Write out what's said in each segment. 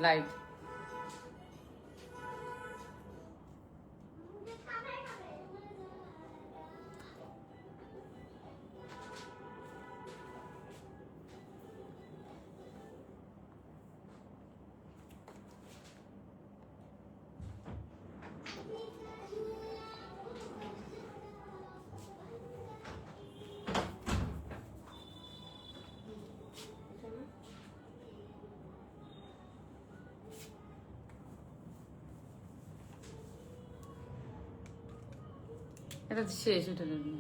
Live. এটা তো শেষ, উঠে দেবেন।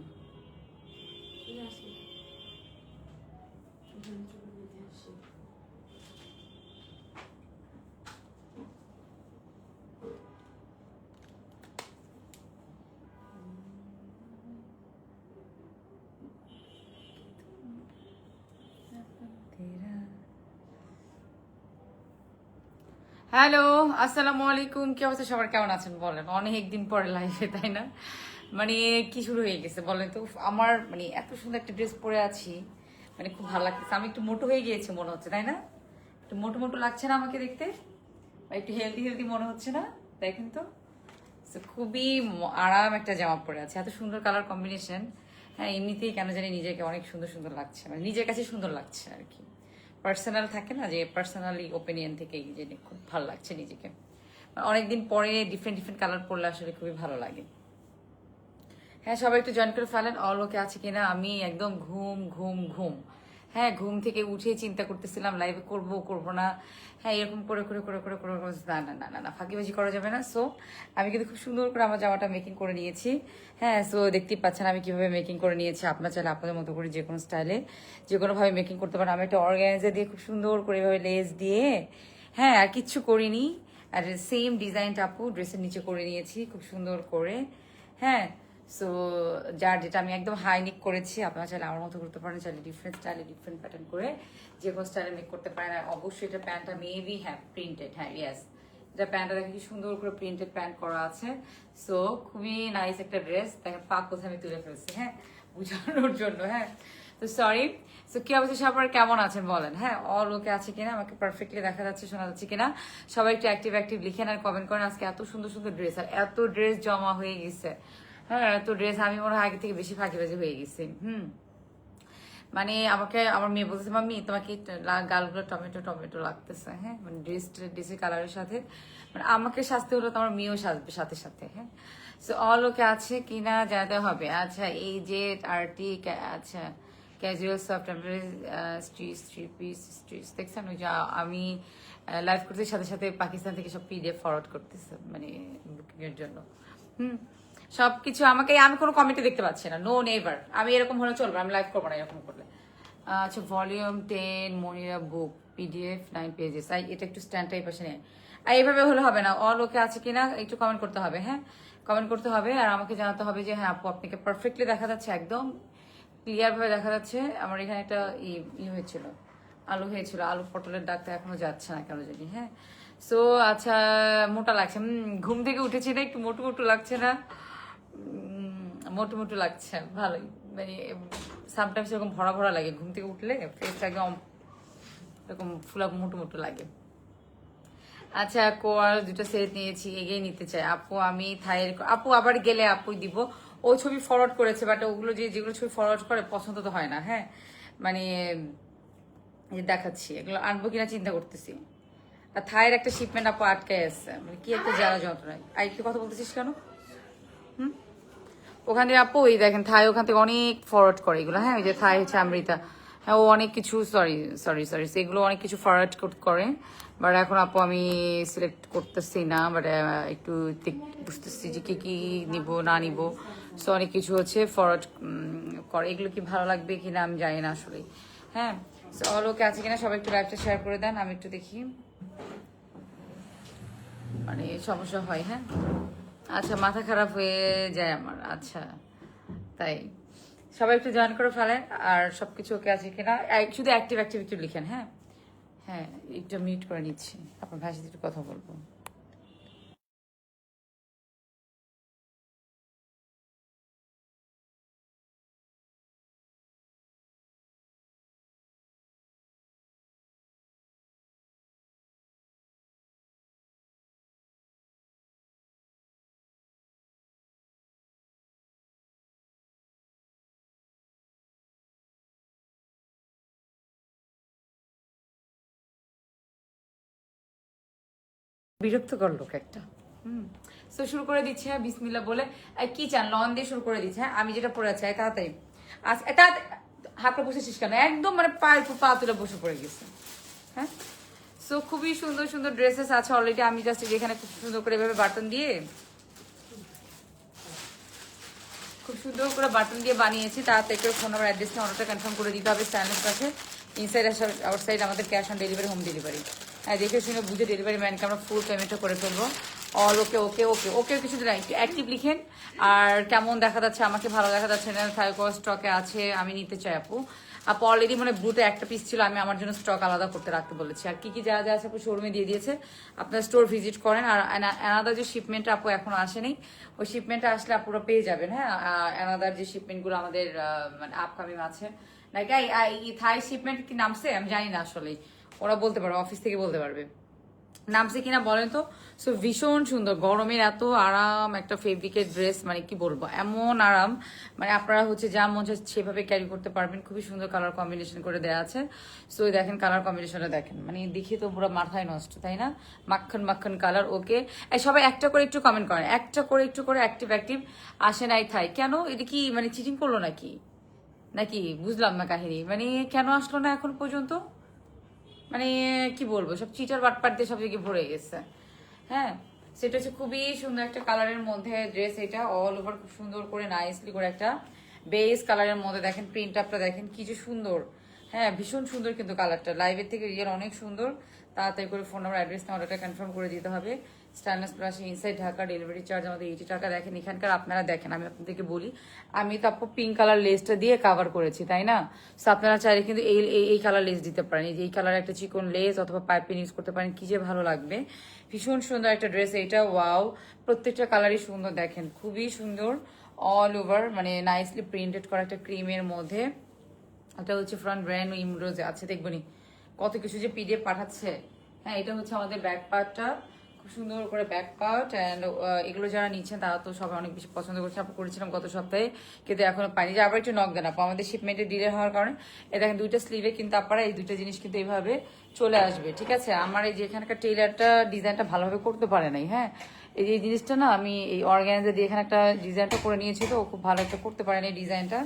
হ্যালো, আসসালামু আলাইকুম। কি অবস্থা সবার, কেমন আছেন বলেন? অনেকদিন পরে লাইভে, তাই না? মানে কি শুরু হয়ে গেছে বলেন তো। আমার মানে এত সুন্দর একটা ড্রেস পরে আছি, মানে খুব ভালো লাগতেছে। আমি একটু মোটো হয়ে গিয়েছি মনে হচ্ছে, তাই না? একটু মোটো মোটো লাগছে না আমাকে দেখতে? বা একটু হেলদি হেলদি মনে হচ্ছে না? দেখেন তো। So, খুবই আরাম একটা জামা পরে আছে, এত সুন্দর কালার কম্বিনেশন। হ্যাঁ, এমনিতেই কেন জানি নিজেকে অনেক সুন্দর সুন্দর লাগছে, মানে নিজের কাছে সুন্দর লাগছে আর কি। পার্সোনাল থাকে না, যে পার্সোনালি ওপিনিয়ন থেকে এই যে খুব ভালো লাগছে নিজেকে। অনেকদিন পরে ডিফারেন্ট ডিফারেন্ট কালার পরলে আসলে খুবই ভালো লাগে। হ্যাঁ, সবাই একটু জয়েন করে ফেলেন। অল ওকে আছে কিনা? আমি একদম ঘুম ঘুম ঘুম। হ্যাঁ, ঘুম থেকে উঠে চিন্তা করতেছিলাম লাইভে করবো করবো না। হ্যাঁ, এরকম করে করে করে করে করে করে না না না না না, ফাঁকিবাজি করা যাবে না। সো আমি কিন্তু খুব সুন্দর করে আমার জামাটা মেকিং করে নিয়েছি। হ্যাঁ, সো দেখতেই পাচ্ছেন আমি কিভাবে মেকিং করে নিয়েছি। আপনার চাইলে আপনাদের মতো করে যে কোনো স্টাইলে যে কোনোভাবে মেকিং করতে পারেন। আমি একটা অর্গানাইজার দিয়ে খুব সুন্দর করে এভাবে লেস দিয়ে, হ্যাঁ, আর কিচ্ছু করিনি। আর সেম ডিজাইনটা আপু ড্রেসের নিচে করে নিয়েছি খুব সুন্দর করে। হ্যাঁ, সো যার যেটা আমি একদম হাই নেক করেছি, আপনারা চাইলে আমার মতো করতে পারেন, চাইলে ডিফারেন্ট স্টাইলে ডিফারেন্ট প্যাটার্ন করে যে কোনো স্টাইলে মেক করতে পারেন। আর অবশ্যই এটা প্যান্টটা মেবি হ্যাঁ প্রিন্টেড, হ্যাঁ ইয়েস, এটা প্যান্টটা দেখে কি সুন্দর করে প্রিন্টেড প্যান্ট করা আছে। সো খুবই নাইস একটা ড্রেস। দেখেন পাক কোথায় আমি তুলে ফেলছি, হ্যাঁ, বুঝানোর জন্য। হ্যাঁ, তো সরি। সো কি অবস্থা সবার, কেমন আছেন বলেন? হ্যাঁ, অল ওকে আছে কিনা, আমাকে পারফেক্টলি দেখা যাচ্ছে, শোনা যাচ্ছে কিনা? সবাই একটু অ্যাক্টিভ অ্যাক্টিভ লিখেন আর কমেন্ট করেন। আজকে এত সুন্দর সুন্দর ড্রেস, আর এত ড্রেস জমা হয়ে গেছে। হ্যাঁ, তো ড্রেস আমি মনে হয় আগে থেকে বেশি ফাঁকিবাজি হয়ে গেছি। মানে আমাকে আমার মেয়ে বলতেছে, মাম্মি তোমাকে গালগুলো টমেটো টমেটো লাগতেছে। হ্যাঁ, মানে ড্রেসের কালারের সাথে মানে আমাকে সাজতে হলো, তো আমার মেয়েও সাজবে সাথে সাথে। হ্যাঁ, সো অল ওকে আছে কিনা জানাতে হবে। আচ্ছা, এই যে আরটি, আচ্ছা casual soft stretch three piece stretch দেখছেন? ওই যে আমি লাইভ করতে সাথে সাথে পাকিস্তান থেকে সব পিডিএফ ফরওয়ার্ড করতেছে, মানে বুকিং এর জন্য। হুম, সবকিছু আমাকে, আমি কোনো কমেন্টে দেখতে পাচ্ছি না। নো নেভার, আমি এরকম হলে চলবে, আমি লাইভ করবো না এরকম করলে। আচ্ছা, ভলিউম 10 মনিরা বুক পিডিএফ 9 পেজেস। এটা একটু স্ট্যান্ড টাইপ আসে নেই, আর এইভাবে হলে হবে না। অল ওকে আছে কিনা একটু কমেন্ট করতে হবে। হ্যাঁ, কমেন্ট করতে হবে আর আমাকে জানাতে হবে যে হ্যাঁ আপু আপনাকে পারফেক্টলি দেখা যাচ্ছে, একদম ক্লিয়ার ভাবে দেখা যাচ্ছে। আমার এখানে একটা ই হয়েছিল, আলু হয়েছিল, আলু পটলের ডাকটা এখনো যাচ্ছে না কেন জানি। হ্যাঁ, সো আচ্ছা, মোটা লাগছে। ঘুম থেকে উঠেছি না, একটু মোটু মোটু লাগছে না? মোটু মোটু লাগছে, ভালোই। মানে সামটাইমস এরকম ভরা ভরা লাগে ঘুম থেকে উঠলে, ফেসটা একদম এরকম ফুলা মোটু মোটু লাগে। আচ্ছা, কোয়ার দুটো সেট নিয়েছি, এগিয়ে নিতে চাই আপু। আমি থাইয়ের আপু আবার গেলে আপুই দিব। ও ছবি ফরওয়ার্ড করেছে, বাট ওগুলো যেগুলো ছবি ফরওয়ার্ড করে পছন্দ তো হয় না। হ্যাঁ, মানে দেখাচ্ছি, এগুলো আনবো কিনা চিন্তা করতেছি। আর থাইয়ের একটা শিপমেন্ট আপু আটকে আছে, মানে কি একটা জ্বালা যন্ত্রণায়। আর একটু কথা বলতেছিস কেন? ওখান থেকে আপু ওই দেখেন থাই ওখান থেকে অনেক ফরওয়ার্ড করে এগুলো। হ্যাঁ, ওই যে থাই হচ্ছে অমৃতা। হ্যাঁ, ও অনেক কিছু, সরি সরি সরি, সেগুলো অনেক কিছু ফরওয়ার্ড করে। বাট এখন আপু আমি সিলেক্ট করতেছি না, বাট একটু বুঝতেছি যে কি কি নিব না নিব। সো অনেক কিছু হচ্ছে ফরওয়ার্ড করে, এগুলো কি ভালো লাগবে কিনা আমি জানি না আসলে। হ্যাঁ, সো অল ওকে আছে কিনা সবাই একটু লাইভটা শেয়ার করে দেন, আমি একটু দেখি, মানে সমস্যা হয়। হ্যাঁ, আচ্ছা, মাথা খারাপ হয়ে যায় আমার। আচ্ছা, তাই সবাই একটু জয়েন করে ফেলেন। আর সবকিছু ওকে আছে কিনা শুধু অ্যাক্টিভ অ্যাক্টিভ একটু লিখেন। হ্যাঁ, হ্যাঁ, একটু মিউট করে নিচ্ছি, আপনার ভাইয়ের সাথে একটু কথা বলবো। বিরক্তকর লোক একটা। তো শুরু করে দিচ্ছে বিসমিল্লাহ বলে। কি চান লন দিয়ে শুরু করে দিচ্ছে। হ্যাঁ আমি যেটা পরে আছি তাড়াতাড়ি আচ্ছা হাঁকড়ে বসেছিস কেন, একদম মানে পায়ের পা তুলে বসে পড়ে গেছে। হ্যাঁ সো খুবই সুন্দর সুন্দর ড্রেসেস আছে অলরেডি। আমি জাস্ট যেখানে খুব সুন্দর করে এভাবে বাটন দিয়ে বাটন দিয়ে বানিয়েছি। তাড়াতাড়ি করে ফোন নাম্বার অ্যাড্রেস নিয়ে অর্ডারটা কনফার্ম করে দিতে হবে। স্ট্যান্ডের কাছে ইনসাইড আউটসাইড আমাদের cash on delivery, home delivery. হ্যাঁ দেখে শুনে বুঝে ডেলিভারি ম্যানকে আমরা ফুল পেমেন্টটা করে ফেলবো। অল ওকে ওকে ওকে ওকে কিছু দিন একটু অ্যাক্টিভ লিখেন। আর কেমন দেখা যাচ্ছে, আমাকে ভালো দেখা যাচ্ছে না, থাইকো স্টকে আছে, আমি নিতে চাই আপু। আপু অলরেডি মানে ব্লুতে একটা পিস ছিল, আমি আমার জন্য স্টক আলাদা করতে রাখতে বলেছি। আর কি কি যা যা আছে আপু শোরুমে দিয়ে দিয়েছে, আপনার স্টোর ভিজিট করেন। আর অ্যানাদার যে শিপমেন্টটা আপু এখনো আসেনি, ওই শিপমেন্টটা আসলে আপুরা পেয়ে যাবেন। হ্যাঁ অ্যানাদার যে শিপমেন্টগুলো আমাদের মানে আপকামিং আছে নাকি থাই শিপমেন্ট কি নামছে আমি জানি না আসলে, ওরা বলতে পারবে, অফিস থেকে বলতে পারবে নামছে কিনা বলেন তো। সো ভীষণ সুন্দর, গরমের এত আরাম একটা ফেব্রিকের ড্রেস, মানে কি বলবো এমন আরাম, মানে আপনারা হচ্ছে যা মন চায় সেভাবে ক্যারি করতে পারবেন। খুবই সুন্দর কালার কম্বিনেশন করে দেওয়া আছে। সো দেখেন কালার কম্বিনেশনটা দেখেন, মানে দেখে তো পুরো মাথায় নষ্ট, তাই না? মাখন মাখন কালার। ওকে সবাই একটা করে একটু কমেন্ট করেন, একটা করে একটু করে অ্যাক্টিভ অ্যাক্টিভ আসে নাই থাই কেন? এটা কি মানে চিটিং করলো নাকি নাকি বুঝলাম না কাহিনী, মানে কেন আসলো না এখন পর্যন্ত? মানে কি বলবো, সব চিটার বাটপাট দিয়ে সব জায়গায় ভরে গেছে। হ্যাঁ সেটা হচ্ছে খুবই সুন্দর একটা কালারের মধ্যে ড্রেস। এটা অল ওভার খুব সুন্দর করে নাইসলি করে একটা বেস কালারের মধ্যে দেখেন প্রিন্ট আপটা দেখেন কি যে সুন্দর। হ্যাঁ ভীষণ সুন্দর কিন্তু কালারটা লাইভের থেকে রিয়েল অনেক সুন্দর। তাড়াতাড়ি করে ফোন নাম্বার অ্যাড্রেস না অর্ডারটা কনফার্ম করে দিতে হবে। Stylish plus inside Dhaka, delivery charge আমাদের 80 টাকা। দেখেন এখানকার আপনারা দেখেন, আমি আপনাদেরকে বলি, আমি তো আপু পিঙ্ক কালার লেসটা দিয়ে কাভার করেছি তাই না? সো আপনারা চাইলে কিন্তু এই কালার লেস দিতে পারেন, এই যে এই কালার একটা চিকন লেস অথবা পাইপিং ইউজ করতে পারেন, কি যে ভালো লাগবে। ভীষণ সুন্দর একটা ড্রেস এইটা, ওয়াও। প্রত্যেকটা কালারই সুন্দর দেখেন, খুবই সুন্দর অল ওভার, মানে নাইসলি প্রিন্টেড করা একটা ক্রিমের মধ্যে। এটা হচ্ছে ফ্রন্ট ব্র্যান্ড ইমরোজ আছে, দেখবনি কত কিছু যে পিডিএফ পাঠাচ্ছে। হ্যাঁ এটা হচ্ছে আমাদের ব্যাক পার্টটা, খুব সুন্দর করে ব্যাক পার্ট। অ্যান্ড এগুলো যারা নিচ্ছেন তারা তো সবাই অনেক বেশি পছন্দ করছে। আপু করেছিলাম গত সপ্তাহে, কিন্তু এখনো পাইনি, যে আবার একটু নক দেন আপু, আমাদের শিপমেন্টের ডিলে হওয়ার কারণে। এ দেখেন দুইটা স্লিভে কিন্তু আপনারা এই দুইটা জিনিস কিন্তু এইভাবে চলে আসবে, ঠিক আছে? আমার এই যে এখানকার টেইলারটা ডিজাইনটা ভালোভাবে করতে পারে নাই। হ্যাঁ এই যে জিনিসটা না আমি এই অর্গানাইজার দিয়ে এখানে একটা ডিজাইনটা করে নিয়েছি, তো খুব ভালো একটা করতে পারেন এই ডিজাইনটা।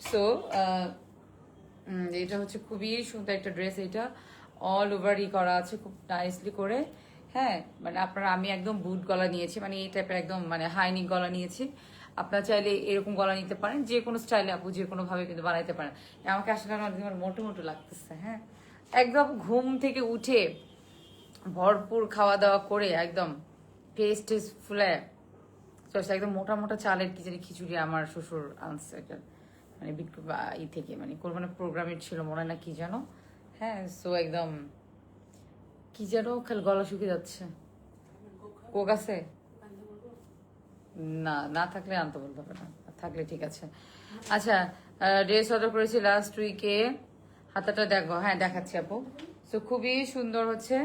সো এটা হচ্ছে খুবই সুন্দর একটা ড্রেস। এটা অল ওভারই করা আছে খুব নাইসলি করে। হ্যাঁ মানে আপনারা, আমি একদম বুট গলা নিয়েছি, মানে এই টাইপের একদম মানে হাইনিক গলা নিয়েছি। আপনারা চাইলে এরকম গলা নিতে পারেন, যে কোনো স্টাইলে আপু যে কোনো ভাবে কিন্তু বানাইতে পারেন। আমাকে আসলে আমার মোটো মোটো লাগতেছে। হ্যাঁ একদম ঘুম থেকে উঠে ভরপুর খাওয়া দাওয়া করে একদম ফেস টেস ফুলে একদম মোটা মোটা চালের কি জানি খিচুড়ি আমার শ্বশুর আনছে একটা, মানে ই থেকে, মানে কোরবানের প্রোগ্রামের ছিল মনে না কি যেন। হ্যাঁ সো একদম কি যেন খালি গলা শুকিয়ে যাচ্ছে। কোক আছে? না না থাকলে আনতে বলতে হবে না, থাকলে ঠিক আছে। আচ্ছা ড্রেস অর্ডার করেছি লাস্ট উইকে, হাতাটা দেখবো, হ্যাঁ দেখাচ্ছি আপু। সো খুবই সুন্দর হচ্ছে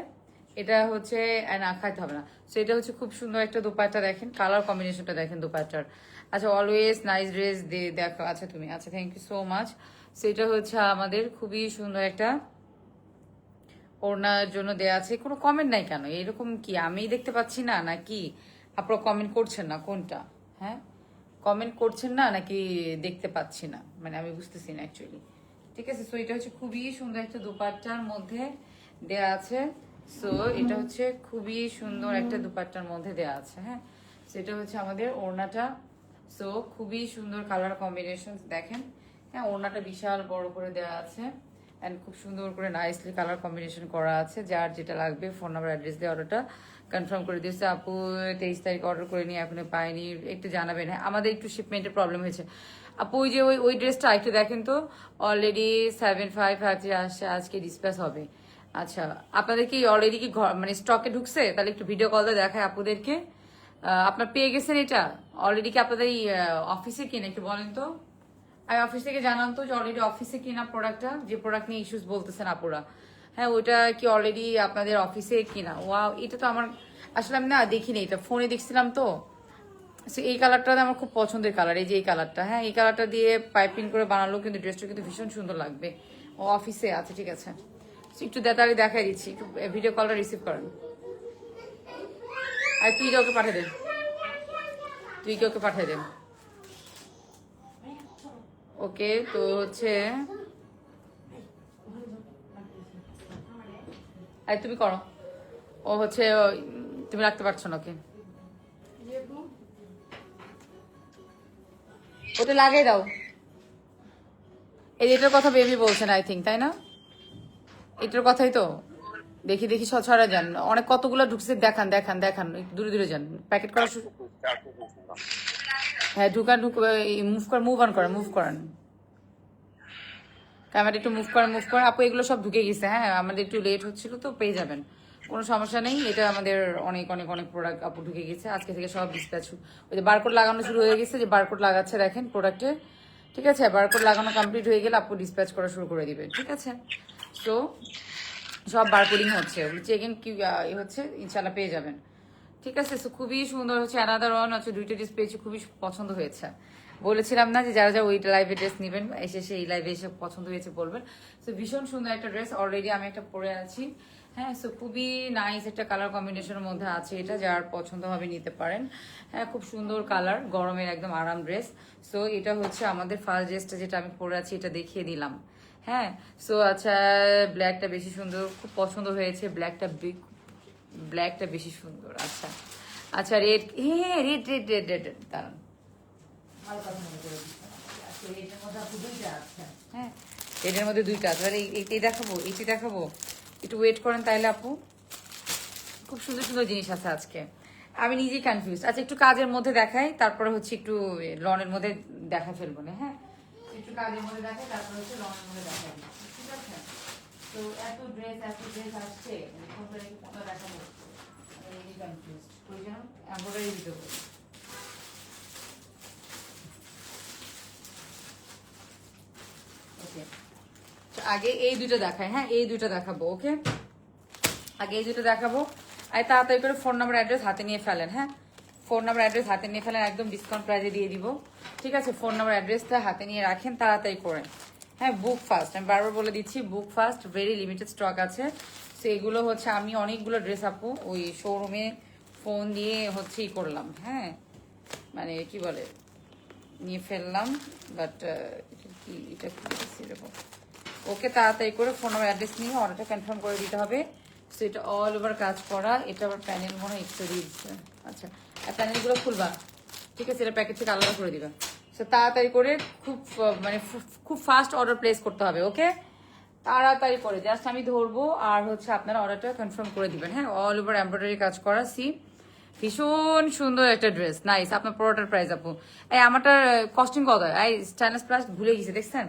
এটা, হচ্ছে না খাইতে হবে না। সো এটা হচ্ছে খুব সুন্দর একটা দোপাট্টা, দেখেন কালার কম্বিনেশনটা দেখেন দোপাট্টার। আচ্ছা অলওয়েজ নাইস ড্রেস দেখো। আচ্ছা তুমি, আচ্ছা থ্যাংক ইউ সো মাচ। সেটা হচ্ছে আমাদের খুবই সুন্দর একটা ওড়নার জন্য দেয়া আছে। কোনো কমেন্ট নাই কেন? এরকম কি আমি দেখতে পাচ্ছি না নাকি আপনারা কমেন্ট করছেন না? কোনটা? হ্যাঁ কমেন্ট করছেন না নাকি দেখতে পাচ্ছি না, মানে আমি বুঝতেছি না অ্যাকচুয়ালি। ঠিক আছে সো এটা হচ্ছে খুবই সুন্দর একটা দোপাট্টার মধ্যে দেয়া আছে। সো এটা হচ্ছে খুবই সুন্দর একটা দোপাট্টার মধ্যে দেয়া আছে। হ্যাঁ সেটা হচ্ছে আমাদের ওড়নাটা। সো খুবই সুন্দর কালার কম্বিনেশন দেখেন। হ্যাঁ ওড়নাটা বিশাল বড় করে দেওয়া আছে অ্যান্ড খুব সুন্দর করে নাইসলি কালার কম্বিনেশন করা আছে। যার যেটা লাগবে ফোন নাম্বার অ্যাড্রেস দিয়ে অর্ডারটা কনফার্ম করে দিয়েছে। আপু 23 তারিখ অর্ডার করে নিয়ে এখনো পাইনি, একটু জানাবেন। হ্যাঁ আমাদের একটু শিপমেন্টের প্রবলেম হয়েছে আপু। ওই যে ওই ড্রেসটা একটু দেখেন তো, অলরেডি 755 আসছে, আজকে ডিসপ্যাচ হবে। আচ্ছা আপনাদের কি অলরেডি কি মানে স্টকে ঢুকছে? তাহলে একটু ভিডিও কল দিয়ে দেখায় আপুদেরকে। আপনার পেয়ে গেছেন এটা অলরেডি? কি আপনাদের এই অফিসে কিনা একটু বলেন তো, আমি অফিস থেকে জানান তো যে অলরেডি অফিসে কিনা প্রোডাক্টটা, যে প্রোডাক্ট নিয়ে ইস্যুস বলতেছেন আপুরা। হ্যাঁ ওইটা কি অলরেডি আপনাদের অফিসে কিনা? ওয়াও এটা তো আমার আসলে আমি না দেখিনি, এটা ফোনে দেখছিলাম তো। এই কালারটা আমার খুব পছন্দের কালার, এই যে এই কালারটা। হ্যাঁ এই কালারটা দিয়ে পাইপিং করে বানালো কিন্তু ড্রেসটা কিন্তু ভীষণ সুন্দর লাগবে। ও অফিসে আছে, ঠিক আছে একটু তাড়াতাড়ি দেখাই দিচ্ছি, একটু ভিডিও কলটা রিসিভ করেন। আর তুই কাউকে পাঠিয়ে দে, তুই কাউকে পাঠিয়ে দে। ওকে, তো হচ্ছে এই তুমি করো, ও হচ্ছে তুমি রাখতে পারছো না ওকে, ওটা লাগিয়ে দাও। এই এটার কথা বেবি বলছেন আই থিঙ্ক, তাই না? এটার কথাই তো। দেখি দেখি ছড়া যান, অনেক কতগুলো ঢুকছে, দেখান দেখান দেখান, একটু দূরে দূরে যান, প্যাকেট করা শুরু। হ্যাঁ ঢুকান, মুভ কর, মুভ অন করেন, মুভ করেন ক্যামেরা, একটু মুভ করেন, মুভ করেন আপু। এগুলো সব ঢুকে গেছে, হ্যাঁ আমাদের একটু লেট হচ্ছিল তো, পেয়ে যাবেন, কোনো সমস্যা নেই। এটা আমাদের অনেক অনেক অনেক প্রোডাক্ট আপু ঢুকে গেছে, আজকে থেকে সব ডিসপ্যাচ। ওই যে বারকোড লাগানো শুরু হয়ে গেছে, যে বারকোড লাগাচ্ছে দেখেন প্রোডাক্টে, ঠিক আছে? বারকোড লাগানো কমপ্লিট হয়ে গেলে আপু ডিসপ্যাচ করা শুরু করে দিবে, ঠিক আছে? তো সব বারকোডিং হচ্ছে, চেকিং কি হচ্ছে, ইনশাল্লাহ পেয়ে যাবেন, ঠিক আছে? সো খুবই সুন্দর হচ্ছে, অ্যানাদার ওয়ান হচ্ছে, দুইটা ড্রেস পেয়েছি, খুবই পছন্দ হয়েছে। বলেছিলাম না যে যারা যারা ওই লাইভে ড্রেস নেবেন, এসে এই লাইভে এসে পছন্দ হয়েছে বলবেন। সো ভীষণ সুন্দর একটা ড্রেস, অলরেডি আমি একটা পরে আছি, হ্যাঁ। সো খুবই নাইস একটা কালার কম্বিনেশনের মধ্যে আছে এটা, যার পছন্দ হবে নিতে পারেন, হ্যাঁ। খুব সুন্দর কালার, গরমের একদম আরাম ড্রেস। সো এটা হচ্ছে আমাদের ফার্স্ট ড্রেসটা যেটা আমি পরে আছি, এটা দেখিয়ে দিলাম, হ্যাঁ। সো আচ্ছা, ব্ল্যাকটা বেশি সুন্দর, খুব পছন্দ হয়েছে ব্ল্যাকটা, ব্ল্যাকটা বেশি সুন্দর। আচ্ছা আচ্ছা, রেড, হ্যাঁ রেড রেড রেড রেড, দাঁড়ান হ্যাঁ, রেডের মধ্যে দুইটা আছে, এইটাই দেখাবো, এইটি দেখাবো, একটু ওয়েট করেন তাইলে আপু। খুব সুন্দর সুন্দর জিনিস আছে আজকে, আমি নিজেই কনফিউজ। আচ্ছা একটু কাজের মধ্যে দেখাই, তারপরে হচ্ছে একটু লনের মধ্যে দেখা ফেলবো না, হ্যাঁ। একটু কাজের মধ্যে দেখাই, তারপরে হচ্ছে লনের মধ্যে দেখাই, ঠিক আছে? তো এত ড্রেস আসছে, কোনটা রেখে কোনটা দেখাবো, আমি কনফিউজ। ওই জন্য এমব্রয়ডারি দিতে বলি। ওকে, আগে এই দুটো দেখাই, হ্যাঁ এই দুটো দেখাবো, ওকে? আগে এই দুটো দেখাবো, আর তাড়াতাড়ি করে ফোন নাম্বার অ্যাড্রেস হাতে নিয়ে ফেলেন, হ্যাঁ। ফোন নাম্বার অ্যাড্রেস হাতে নিয়ে ফেলেন, একদম ডিসকাউন্ট প্রাইজে দিয়ে দিব, ঠিক আছে? ফোন নাম্বার অ্যাড্রেসটা হাতে নিয়ে রাখেন, তাড়াতাড়ি করেন, হ্যাঁ। বুক ফাস্ট, আমি বারবার বলে দিচ্ছি, বুক ফাস্ট, ভেরি লিমিটেড স্টক আছে। সো এগুলো হচ্ছে আমি অনেকগুলো ড্রেস আপু ওই শোরুমে ফোন দিয়ে হচ্ছে ই করলাম, হ্যাঁ, মানে কি বলে, নিয়ে ফেললাম, বাট কি এটা এরকম। ওকে, তাড়াতাড়ি করে ফোন নাম্বার অ্যাড্রেস নিয়ে অর্ডারটা কনফার্ম করে দিতে হবে। সো এটা অল ওভার কাজ করা, এটা আবার প্যানেল মনে হয় একটু দিচ্ছে। আচ্ছা, আর প্যানেলগুলো খুলবা, ঠিক আছে? এটা প্যাকেট থেকে আলাদা করে দিবা। সো তাড়াতাড়ি করে খুব মানে খুব ফাস্ট অর্ডার প্লেস করতে হবে, ওকে? তাড়াতাড়ি করে জাস্ট আমি ধরবো, আর হচ্ছে আপনারা অর্ডারটা কনফার্ম করে দিবেন, হ্যাঁ। অল ওভার এমব্রয়ডারি কাজ করা, সি ভীষণ সুন্দর একটা ড্রেস, নাইস। আপনার পুরোটার প্রাইস আপু, এই আমারটার কস্টিং কত? এই স্টাইনাস প্লাস ভুলে গেছি, দেখছেন?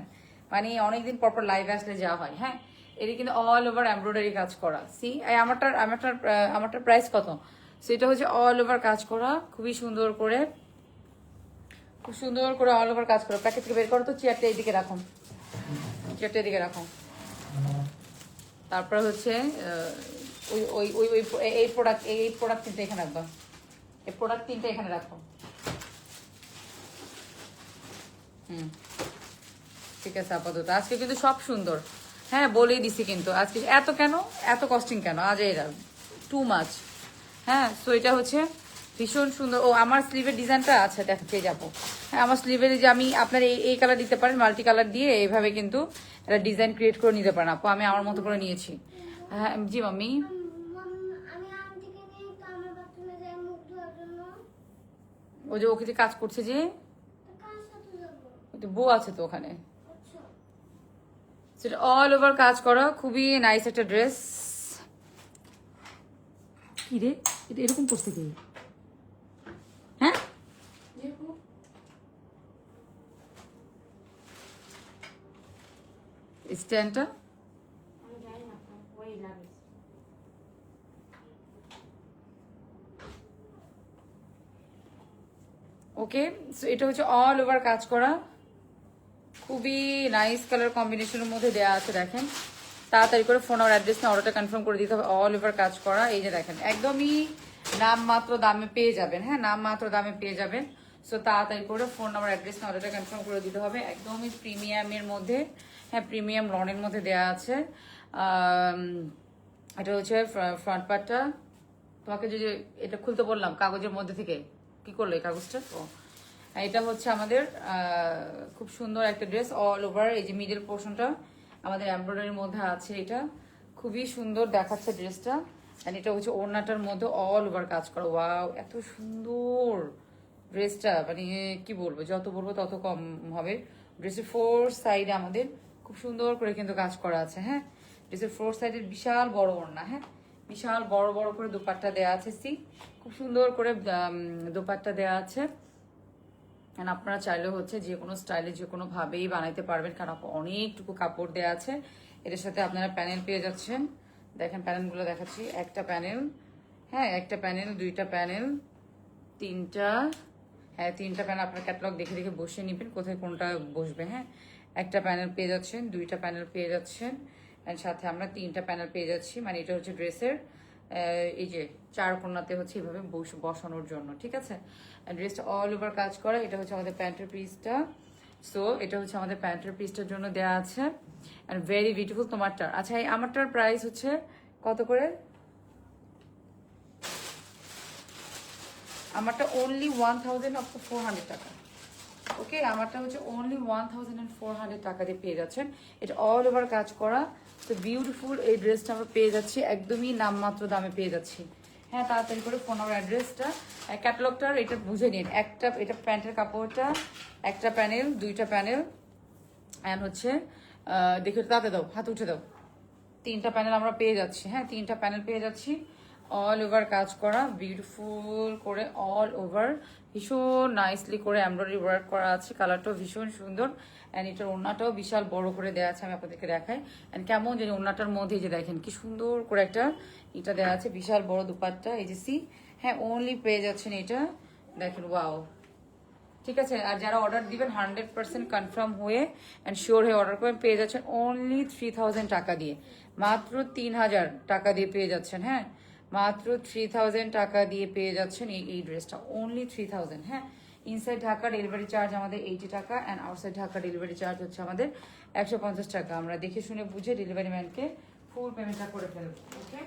মানে অনেকদিন পর লাইভে আসলে যাওয়া হয়, হ্যাঁ। এটা কিন্তু অল ওভার এমব্রয়ডারি কাজ করা, সি এই আমারটার প্রাইস কত? সেটা হচ্ছে অল ওভার কাজ করা, খুবই সুন্দর করে, খুব সুন্দর করে অল ওভার কাজ করা। প্যাকেট থেকে বের করো তো, চেয়ারটা এইদিকে রাখো, চেয়ারটা এদিকে রাখো। তারপরে হচ্ছে ওই ওই ওই ওই এই প্রোডাক্ট তিনটা এখানে রাখবা, এই প্রোডাক্ট তিনটা এখানে রাখো, ঠিক আছে? আপাতত আজকে কিন্তু সব সুন্দর, হ্যাঁ বলেই দিছি, কিন্তু আজকে এত কেন, এত কস্টিং কেন আজ, এরা টু মাচ, হ্যাঁ। সো এটা হচ্ছে ভীষণ সুন্দর। ও আমার স্লিভের ডিজাইনটা আচ্ছা দেখাতে যাবো, হ্যাঁ। আমার স্লিভের যে আমি আপনার এই কালার দিতে পারেন, মাল্টি কালার দিয়ে এইভাবে কিন্তু একটা ডিজাইন ক্রিয়েট করে নিতে পারেন আপু, আমি আমার মতো করে নিয়েছি, হ্যাঁ। জি মাম্মি, ও যে ওকে কাজ করছে, যে বউ আছে তো ওখানে, সেটা অল ওভার কাজ করা, খুবই নাইস একটা ড্রেস। কি রে, এটা এরকম করছে কি, হ্যাঁ? স্ট্যান্ডটা ওকে। সো এটা হচ্ছে অল ওভার কাজ করা, খুবই নাইস কালার কম্বিনেশনের মধ্যে দেওয়া আছে, দেখেন। তাড়াতাড়ি করে ফোন আর অ্যাড্রেস নিয়ে অর্ডারটা কনফার্ম করে দিতে হবে, অল ওভার কাজ করা। এই যে দেখেন, একদমই নামমাত্র দামে পেয়ে যাবেন, হ্যাঁ নামমাত্র দামে পেয়ে যাবেন। সো তাড়াতাড়ি করে ফোন নাম্বার অ্যাড্রেস নিয়ে অর্ডারটা কনফার্ম করে দিতে হবে, একদমই প্রিমিয়ামের মধ্যে, হ্যাঁ প্রিমিয়াম লনের মধ্যে দেওয়া আছে। এটা হচ্ছে ফ্রন্ট পার্টটা, তোমাকে যে যে এটা খুলতে বললাম কাগজের মধ্যে থেকে, কি করলো এই কাগজটা? ও এটা হচ্ছে আমাদের খুব সুন্দর একটা ড্রেস, অল ওভার এই যে মিডল পোর্শনটা আমাদের এমব্রয়ডারির মধ্যে আছে। এটা খুবই সুন্দর দেখাচ্ছে ড্রেসটা। অ্যান্ড এটা হচ্ছে ওড়নাটার মধ্যে অল ওভার কাজ করা। ওয়াও, এত সুন্দর ড্রেসটা, মানে কি বলবো, যত বলবো তত কম হবে। ড্রেসের ফোর সাইডে আমাদের খুব সুন্দর করে কিন্তু কাজ করা আছে। হ্যাঁ, ড্রেসের ফোর সাইডের বিশাল বড় ওড়না, হ্যাঁ বিশাল বড় বড় করে দোপাট্টা দেওয়া আছে। সি খুব সুন্দর করে দোপাট্টা দেওয়া আছে। অ্যান্ড আপনারা চাইলেও হচ্ছে যে কোনো স্টাইলে যে কোনো ভাবেই বানাইতে পারবেন, কারণ অনেকটুকু কাপড় দেওয়া আছে। এটার সাথে আপনারা প্যানেল পেয়ে যাচ্ছেন। দেখেন প্যানেলগুলো দেখাচ্ছি, একটা প্যানেল, হ্যাঁ একটা প্যানেল, দুইটা প্যানেল, তিনটা, হ্যাঁ তিনটা প্যানেল। আপনার ক্যাটালগ দেখে দেখে বসে নেবেন কোথায় কোনটা বসবে। হ্যাঁ, একটা প্যানেল পেয়ে যাচ্ছেন, দুইটা প্যানেল পেয়ে যাচ্ছেন, অ্যান্ড সাথে আমরা তিনটা প্যানেল পেয়ে যাচ্ছি। মানে এটা হচ্ছে ড্রেসের এই যে চার কোণাতে হচ্ছে এইভাবে বসানোর জন্য, ঠিক আছে। ড্রেসটা অল ওভার কাজ করা। এটা হচ্ছে আমাদের প্যান্টের পিসটা। সো এটা হচ্ছে আমাদের প্যান্টের পিসটার জন্য দেওয়া আছে। অ্যান্ড ভেরি বিউটিফুল তোমারটার। আচ্ছা, এই আমারটার প্রাইস হচ্ছে কত করে? আমারটা অনলি 1400 টাকা। ওকে, আমারটা হচ্ছে অনলি 1400 টাকা দিয়ে পেয়ে যাচ্ছেন। এটা অল ওভার কাজ করা। তো বিউটিফুল এই ড্রেসটা আমরা পেয়ে যাচ্ছি একদমই নামমাত্র দামে পেয়ে যাচ্ছি। হ্যাঁ, তাড়াতাড়ি করে ফোন নাম্বার অ্যাড্রেসটা ক্যাটালগটার এটা বুঝে নিন। একটা এটা প্যান্টের কাপড়টা, একটা প্যানেল, দুইটা প্যানেল, অ্যান্ড হচ্ছে দেখে তাতে দাও, হাত উঠে দাও, তিনটা প্যানেল আমরা পেয়ে যাচ্ছি। হ্যাঁ, তিনটা প্যানেল পেয়ে যাচ্ছি, অল ওভার কাজ করা বিউটিফুল করে, অল ওভার ভীষণ নাইসলি করে এমব্রয়ডারি ওয়ার্ক করা আছে। কালারটাও ভীষণ সুন্দর। অ্যান্ড এটার ওড়নাটাও বিশাল বড় করে দেওয়া আছে, আমি আপনাদেরকে দেখাই। অ্যান্ড কেমন জানি ওড়নাটার মধ্যে যে দেখেন কি সুন্দর করে একটা এটা দেওয়া আছে, বিশাল বড় দুপাট্টা এই যে সি। হ্যাঁ, অনলি পেয়ে যাচ্ছেন এটা, দেখেন ওয়াও, ঠিক আছে। আর যারা অর্ডার দিবেন 100% কনফার্ম হয়ে অ্যান্ড শিওর হয়ে অর্ডার করে পেয়ে যাচ্ছেন অনলি 3000 টাকা দিয়ে, মাত্র 3000 টাকা দিয়ে পেয়ে যাচ্ছেন। হ্যাঁ, মাত্র 3000 টাকা দিয়ে পেয়ে যাচ্ছেন এই ড্রেসটা, অনলি 3000। হ্যাঁ, ইনসাইড ঢাকা ডেলিভারি চার্জ আমাদের 80 টাকা, and outside Dhaka delivery charge হচ্ছে আমাদের 150 টাকা। আমরা দেখে শুনে বুঝে ডেলিভারি ম্যানকে ফুল পেমেন্টটা করে ফেলবো। ওকে,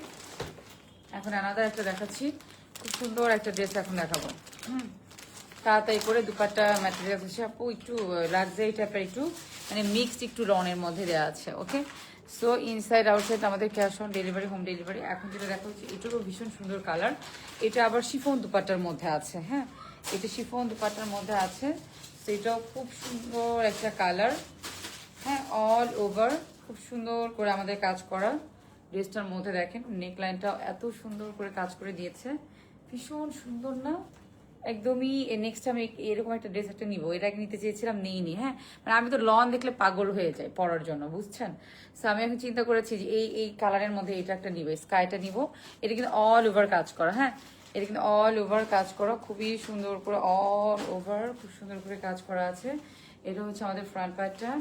এখন আলাদা একটা দেখাচ্ছি, খুব সুন্দর একটা ড্রেস এখন দেখাবো। তাড়াতাড়ি করে দুপাট্টা ম্যাটেরিয়াল হচ্ছে আপু একটু লাক্সারি টাইপের, একটু মানে মিক্সড একটু রনের মধ্যে দেওয়া আছে। ওকে, সো ইনসাইড আউটসাইড আমাদের cash on delivery, home delivery. এখন যেটা দেখা হচ্ছে এটারও ভীষণ সুন্দর কালার। এটা আবার শিফন দুপাট্টার মধ্যে আছে। হ্যাঁ, এটা শিফন দুপাট্টার মধ্যে আছে, সেটাও খুব সুন্দর একটা কালার। হ্যাঁ, অল ওভার খুব সুন্দর করে আমাদের কাজ করা ড্রেসটার মধ্যে দেখেন নেকলাইনটা এত সুন্দর করে কাজ করে দিয়েছে, ভীষণ সুন্দর না? একদমই। নেক্সট আমি এরকম একটা ড্রেস একটা নিবো, এটা নিতে চেয়েছিলাম, নিইনি। হ্যাঁ, মানে আমি তো লন দেখলে পাগল হয়ে যাই পরার জন্য, বুঝছেন। সো আমি এখন চিন্তা করেছি যে এই কালারের মধ্যে এটা একটা নিবো, স্কাইটা নিবো। এটা কিন্তু অল ওভার কাজ করা। হ্যাঁ, এটা কিন্তু অল ওভার কাজ করা, খুবই সুন্দর করে অল ওভার খুব সুন্দর করে কাজ করা আছে। এটা হচ্ছে আমাদের ফ্রন্ট পার্টটা,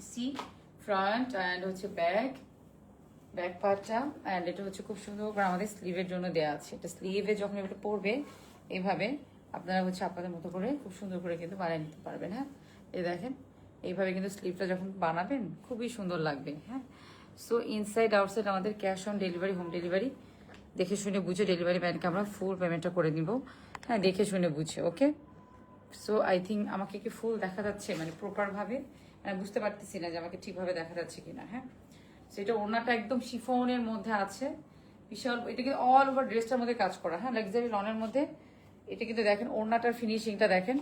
সি ফ্রন্ট, অ্যান্ড হচ্ছে ব্যাক পার্টটা, অ্যান্ড এটা হচ্ছে খুব সুন্দর করে আমাদের স্লিভের জন্য দেওয়া আছে। এটা স্লিভে যখন এটা পরবে এইভাবে আপনারা হচ্ছে আপনাদের মতো করে খুব সুন্দর করে কিন্তু বানিয়ে নিতে পারবেন। হ্যাঁ, এই দেখেন এইভাবে কিন্তু স্লিভটা যখন বানাবেন খুবই সুন্দর লাগবে। হ্যাঁ, সো ইনসাইড আউটসাইড আমাদের cash on delivery, home delivery. দেখে শুনে বুঝে ডেলিভারি ম্যানকে আমরা ফুল পেমেন্টটা করে দিব। হ্যাঁ, দেখে শুনে বুঝে। ওকে, সো আই থিঙ্ক আমাকে কি ফুল দেখা যাচ্ছে, মানে প্রপারভাবে বুঝতে পারতেছি না যে আমাকে ঠিকভাবে দেখা যাচ্ছে কিনা। হ্যাঁ, সেটা ওড়নাটা একদম শিফনের মধ্যে আছে, বিশাল। এটা কিন্তু অল ওভার ড্রেসটার মধ্যে কাজ করা। হ্যাঁ, লাক্সারি লনের মধ্যে। এটা কিন্তু দেখেন ওড়নাটার ফিনিশিংটা দেখেন,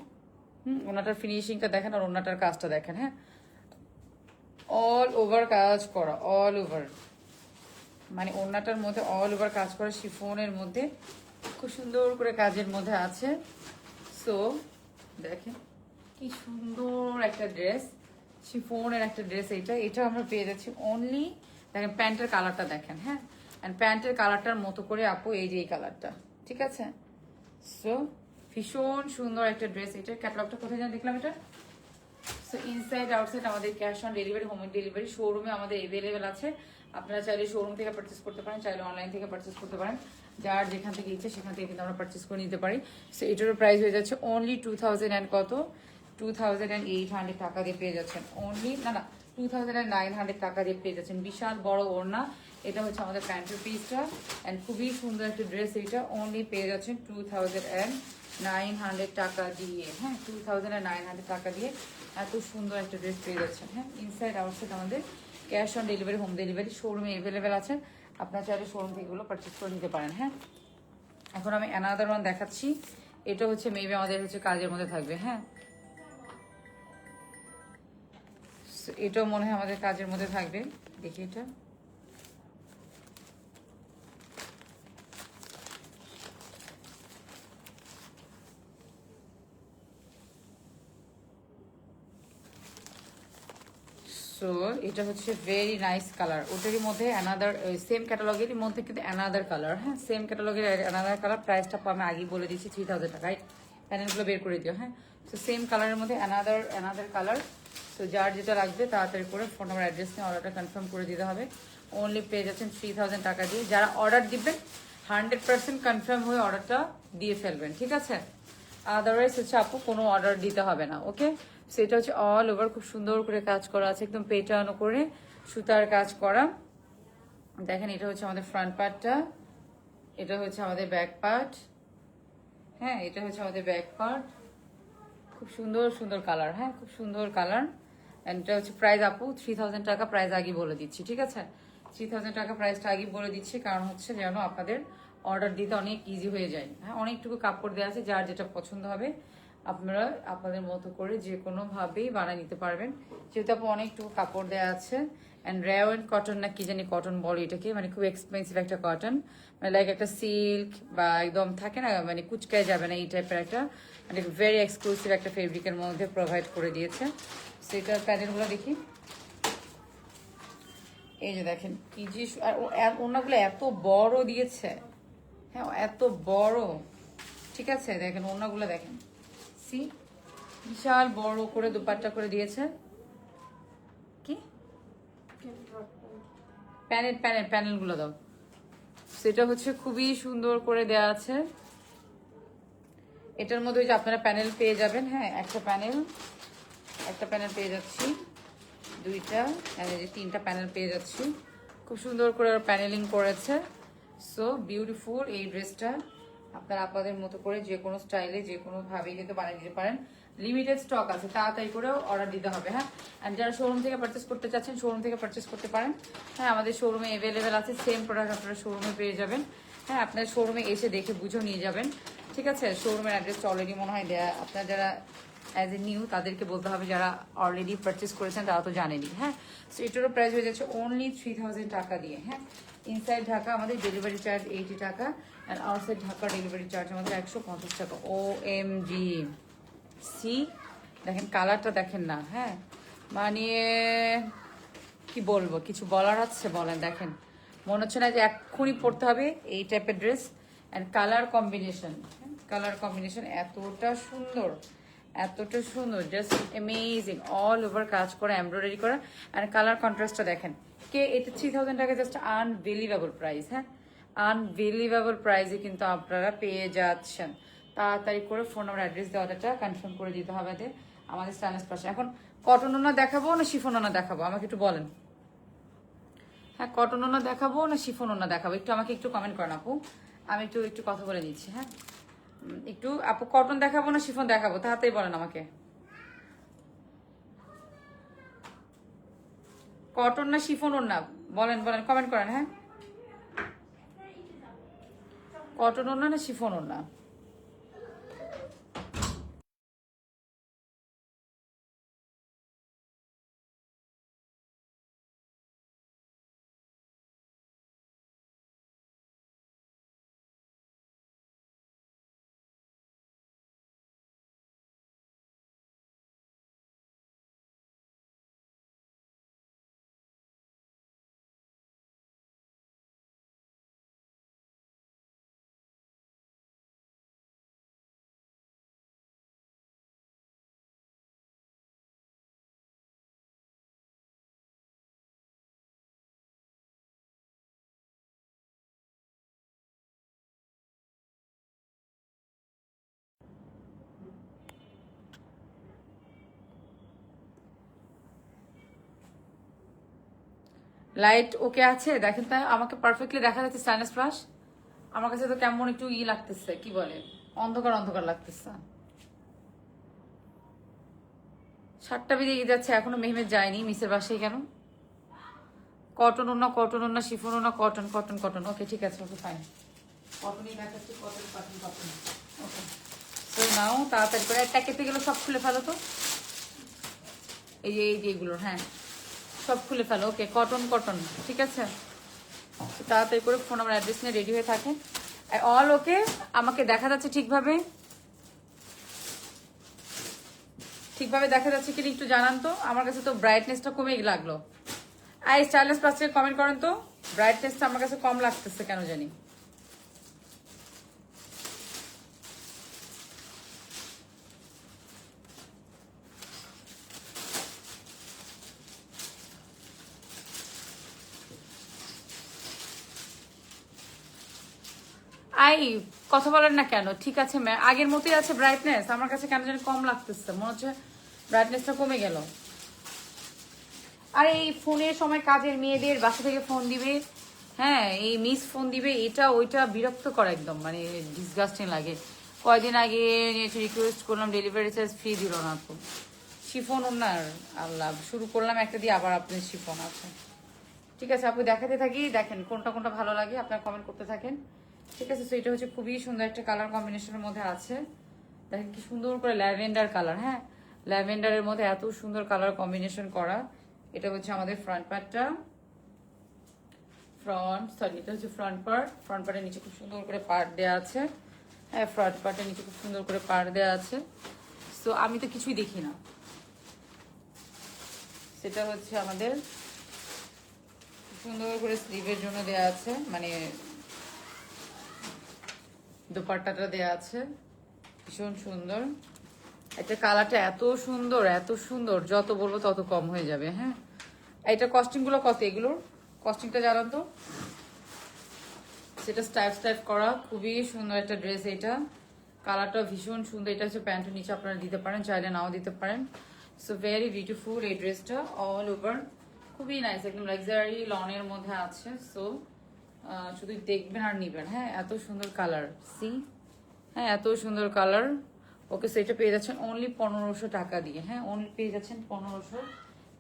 ওড়নাটার ফিনিশিংটা দেখেন, আর ওড়নাটার কাজটা দেখেন। হ্যাঁ, অল ওভার কাজ করা, অল ওভার, মানে ওড়নাটার মধ্যে অল ওভার কাজ করা শিফনের মধ্যে খুব সুন্দর করে কাজের মধ্যে আছে। সো দেখেন কি সুন্দর একটা ড্রেস, শিফনের একটা ড্রেস। এটা আমরা পেয়ে যাচ্ছি অনলি, দেখেন প্যান্টের কালারটা দেখেন। হ্যাঁ, অ্যান্ড প্যান্টের কালারটার মতো করে আপু এই যে এই কালারটা, ঠিক আছে। সো ভীষণ সুন্দর একটা ড্রেস। এটার ক্যাটালগটা কোথায় যেন দেখলাম এটা। সো ইনসাইড আউটসাইড আমাদের cash on delivery, home delivery শোরুমে আমাদের অ্যাভেলেবেল আছে। আপনারা চাইলে শোরুম থেকে পারচেস করতে পারেন, চাইলে অনলাইন থেকে পারচেস করতে পারেন। যার যেখান থেকে ইচ্ছে সেখান থেকে কিন্তু আমরা পারচেস করে নিতে পারি। সো এটারও প্রাইস হয়ে যাচ্ছে অনলি 2000 অ্যান্ড কত 2800 টাকা দিয়ে পেয়ে যাচ্ছেন অনলি, না 2000 2900 টাকা দিয়ে পেয়ে যাচ্ছেন। বিশাল বড় ওড়না, এটা হচ্ছে আমাদের প্যান্টের পিসটা অ্যান্ড খুবই সুন্দর একটা ড্রেস। এটা অনলি পেয়ে যাচ্ছেন 2900 টাকা দিয়ে। হ্যাঁ, 2900 টাকা দিয়ে এত সুন্দর একটা ড্রেস পেয়ে যাচ্ছেন। হ্যাঁ, ইনসাইড আউটসাইড আমাদের cash on delivery, home delivery শোরুমে অ্যাভেলেবেল আছে। আপনার চাইলে শোরুম থেকে এগুলো পারচেস করে নিতে পারেন। হ্যাঁ, এখন আমি অ্যানাদার ওয়ান দেখাচ্ছি। এটা হচ্ছে মেবি আমাদের হচ্ছে কাজের মধ্যে থাকবে। হ্যাঁ, এটাও মনে হয় আমাদের কাজের মধ্যে থাকবে। দেখি এটা, সো এটা হচ্ছে ভেরি নাইস কালার। ওটারই মধ্যে অ্যানাদার সেম ক্যাটালগেরই মধ্যে কিন্তু অ্যানাদার কালার। হ্যাঁ, সেম ক্যাটালগের অ্যানাদার কালার। প্রাইসটা আমি আগেই বলে দিচ্ছি 3000 টাকায়। প্যানেলগুলো বের করে দিও। হ্যাঁ, সো সেম কালারের মধ্যে অ্যানাদার কালার। তো যার যেটা লাগবে তাড়াতাড়ি করে ফোন নাম্বার অ্যাড্রেস নিয়ে অর্ডারটা কনফার্ম করে দিতে হবে। অনলি পেয়ে যাচ্ছেন 3000 টাকা দিয়ে। যারা অর্ডার দিবেন 100% কনফার্ম হয়ে অর্ডারটা দিয়ে ফেলবেন, ঠিক আছে? আদারওয়াইজ হচ্ছে আপু কোনো অর্ডার দিতে হবে না। ওকে, সেটা হচ্ছে অল ওভার খুব সুন্দর করে কাজ করা আছে, একদম পেটানো করে সুতার কাজ করা। দেখেন, এটা হচ্ছে আমাদের ফ্রন্ট পার্টটা, এটা হচ্ছে আমাদের ব্যাক পার্ট। হ্যাঁ, এটা হচ্ছে আমাদের ব্যাক পার্ট। খুব সুন্দর সুন্দর কালার। হ্যাঁ, খুব সুন্দর কালার। অ্যান্ড এটা হচ্ছে প্রাইস আপু 3000 টাকা। প্রাইস আগে বলে দিচ্ছি, ঠিক আছে? 3000 টাকা প্রাইসটা আগে বলে দিচ্ছি, কারণ হচ্ছে যেন আপনাদের অর্ডার দিতে অনেক ইজি হয়ে যায়। হ্যাঁ, অনেকটুকু কাপড় দেওয়া আছে, যার যেটা পছন্দ হবে আপনারা আপনাদের মতো করে যে কোনোভাবেই বানিয়ে নিতে পারবেন। যেহেতু আপু অনেকটুকু কাপড় দেওয়া আছে। অ্যান্ড রেওয়েন কটন না কি জানি কটন বলে এটাকে, মানে খুব এক্সপেন্সিভ একটা কটন, মানে লাইক একটা সিল্ক বা একদম থাকে না, মানে কুচকায় যাবে না এই টাইপের একটা, মানে ভেরি এক্সক্লুসিভ একটা ফেব্রিকের মধ্যে প্রোভাইড করে দিয়েছে। সেটার প্যানেলগুলো দেখি। এই যে দেখেন কি যে, আর ওনাগুলো এত বড় দিয়েছে। হ্যাঁ, এত বড়, ঠিক আছে? দেখেন ওনাগুলো দেখেন, সি বিশাল বড় করে দুপাট্টা করে দিয়েছে। কি প্যানেলগুলো দাও। সেটা হচ্ছে খুবই সুন্দর করে দেয়া আছে। এটার মধ্যে যে আপনারা প্যানেল পেয়ে যাবেন। হ্যাঁ, একটা প্যানেল পেয়ে যাচ্ছি, দুইটা, তিনটা প্যানেল পেয়ে যাচ্ছি। খুব সুন্দর করে প্যানেলিং করেছে। সো বিউটিফুল এই ড্রেসটা। আপনারা আপনাদের মতো করে যে কোনো স্টাইলে যে কোনোভাবেই কিন্তু বানিয়ে দিতে পারেন। লিমিটেড স্টক আছে, তাড়াতাড়ি করেও অর্ডার দিতে হবে। হ্যাঁ, আর যারা শোরুম থেকে পারচেস করতে চাচ্ছেন শোরুম থেকে পারচেস করতে পারেন। হ্যাঁ, আমাদের শোরুমে অ্যাভেলেবেল আছে। সেম প্রোডাক্ট আপনারা শোরুমে পেয়ে যাবেন। হ্যাঁ, আপনার শোরুমে এসে দেখে বুঝেও নিয়ে যাবেন, ঠিক আছে? শোরুমের অ্যাড্রেসটা অলরেডি মনে হয় দেয়া। আপনারা যারা অ্যাজ এ নিউ তাদেরকে বলতে হবে, যারা অলরেডি পারচেস করেছেন তারা তো জানেনি। হ্যাঁ, সো এটারও প্রাইস হয়ে যাচ্ছে অনলি 3000 টাকা দিয়ে। হ্যাঁ, ইনসাইড ঢাকা আমাদের ডেলিভারি চার্জ 80 টাকা and outside Dhaka delivery charge আমাদের 150 টাকা। OMG, সি দেখেন কালারটা দেখেন না। হ্যাঁ, মানে কি বলবো, কিছু বলার আছে? বলেন। দেখেন, মনে হচ্ছে না যে এক্ষুনি পরতে হবে এই টাইপের ড্রেস। অ্যান্ড কালার কম্বিনেশন এতটা সুন্দর, এতটা সুন্দর, জাস্ট অ্যামেজিং। অল ওভার কাজ করা, এমব্রয়ডারি করা অ্যান্ড কালার কন্ট্রাস্টটা দেখেন। কে এটা 3000 টাকা জাস্ট আনবিলিভেবল প্রাইস। হ্যাঁ, আনবিলিভেবল প্রাইসে কিন্তু আপনারা পেয়ে যাচ্ছেন। তাড়াতাড়ি করে ফোন নাম্বার অ্যাড্রেস দিয়ে অর্ডারটা কনফার্ম করে দিতে হবে আমাদের স্টাইলিশ পাশে। এখন কটন ওনা দেখাবো না শিফন ওনা দেখাবো, আমাকে একটু বলেন। হ্যাঁ, কটন ওনা দেখাবো না শিফন ওনা দেখাবো, একটু আমাকে একটু কমেন্ট করেন আপু। আমি একটু কথা বলে নিচ্ছি। হ্যাঁ, একটু আপু কটন দেখাবো না শিফন দেখাবো, তাড়াতাড়ি বলেন আমাকে। কটন না শিফন ওনা বলেন, কমেন্ট করেন। হ্যাঁ, কটন ওনা না শিফন ওনা? লাইট ওকে আছে দেখেন, তাই আমাকে পারফেক্টলি দেখা যাচ্ছে স্টাইনাস ফ্লাশ। আমার কাছে তো কেমন একটু লাগতেছে, কি বলে, অন্ধকার অন্ধকার লাগতেছে। 7টা বেজে যাচ্ছে, এখনো মেহমেদ যায়নি মিসের বাসায় কেন? কটন ওনা শিফন ওনা, কটন কটন কটন, ওকে ঠিক আছে, ওকে ফাইন, কটনই দেখাচ্ছি, কটন কটন কটন। ওকে তো নাও তাড়াতাড়ি করে, একটা কেটে গেলে সব খুলে ফেলো তো, এই যে এইগুলো, হ্যাঁ সব খুলে ফেলো। ওকে কটন কটন, ঠিক আছে। তাড়াতাড়ি করে ফোন নাম্বার অ্যাড্রেস নিয়ে রেডি হয়ে থাকেন। অল ওকে, আমাকে দেখা যাচ্ছে ঠিকভাবে? ঠিকভাবে দেখা যাচ্ছে কিনা একটু জানান তো, আমার কাছে তো ব্রাইটনেসটা কমে লাগলো। স্টাইলিশ প্লাসে কমেন্ট করেন তো, ব্রাইটনেসটা আমার কাছে কম লাগতেছে কেন জানি। কথা বলেন না কেন? ঠিক আছে ম্যাম, আগের মতোই আছে ব্রাইটনেস, আমার কাছে কেন জানি কম লাগতেছে, মনে হচ্ছে ব্রাইটনেসটা কমে গেল। আর এই ফোনের সময় কাজের মেয়েদের বাসা থেকে ফোন দিবে, হ্যাঁ এই মিস ফোন দিবে, এটা ওইটা বিরক্ত করে একদম, মানে ডিসগাস্টিং লাগে। কয়দিন আগে রিকোয়েস্ট করলাম ডেলিভারি চার্জ ফ্রি দিল না তো। শিফন ওনার আল্লাহ, শুরু করলাম একটা দিয়ে, আবার আপনি শিফন আছে। ঠিক আছে আপু, দেখাতে থাকি, দেখেন কোনটা কোনটা ভালো লাগে, আপনার কমেন্ট করতে থাকেন। ঠিক আছে, তো এটা হচ্ছে খুবই সুন্দর একটা কালার কম্বিনেশনের মধ্যে আছে। দেখেন কি সুন্দর করে ল্যাভেন্ডার কালার, হ্যাঁ ল্যাভেন্ডারের মধ্যে এত সুন্দর কালার কম্বিনেশন করা। এটা হচ্ছে আমাদের ফ্রন্ট পার্টটা, এটা হচ্ছে ফ্রন্ট পার্টের নিচে খুব সুন্দর করে পার্ট দেওয়া আছে। হ্যাঁ ফ্রন্ট পার্টের নিচে খুব সুন্দর করে পার্ট দেওয়া আছে। সো আমি তো কিছুই দেখি না। সেটা হচ্ছে আমাদের সুন্দর করে স্লিভের জন্য দেওয়া আছে, মানে দোপাট্টাটা দেওয়া আছে ভীষণ সুন্দর। এটা কালারটা এত সুন্দর এত সুন্দর, যত বলবো তত কম হয়ে যাবে। হ্যাঁ এটা কস্টিংগুলো কত, এগুলোর কস্টিংটা জানান তো। সেটা স্টাইপ করা, খুবই সুন্দর একটা ড্রেস। এটা কালারটা ভীষণ সুন্দর। এটা হচ্ছে প্যান্টের নিচে আপনারা দিতে পারেন, চাইলে নাও দিতে পারেন। সো ভেরি বিউটিফুল এই ড্রেসটা, অল ওভার খুবই নাইস, একদম লাক্সারি লনের মধ্যে আছে। সো শুধু দেখবেন আর নিবেন। হ্যাঁ এত সুন্দর কালার, সি হ্যাঁ এত সুন্দর কালার। ওকে সেটা পেয়ে যাচ্ছেন অনলি 1500 টাকা দিয়ে। হ্যাঁ অনলি পেয়ে যাচ্ছেন 1500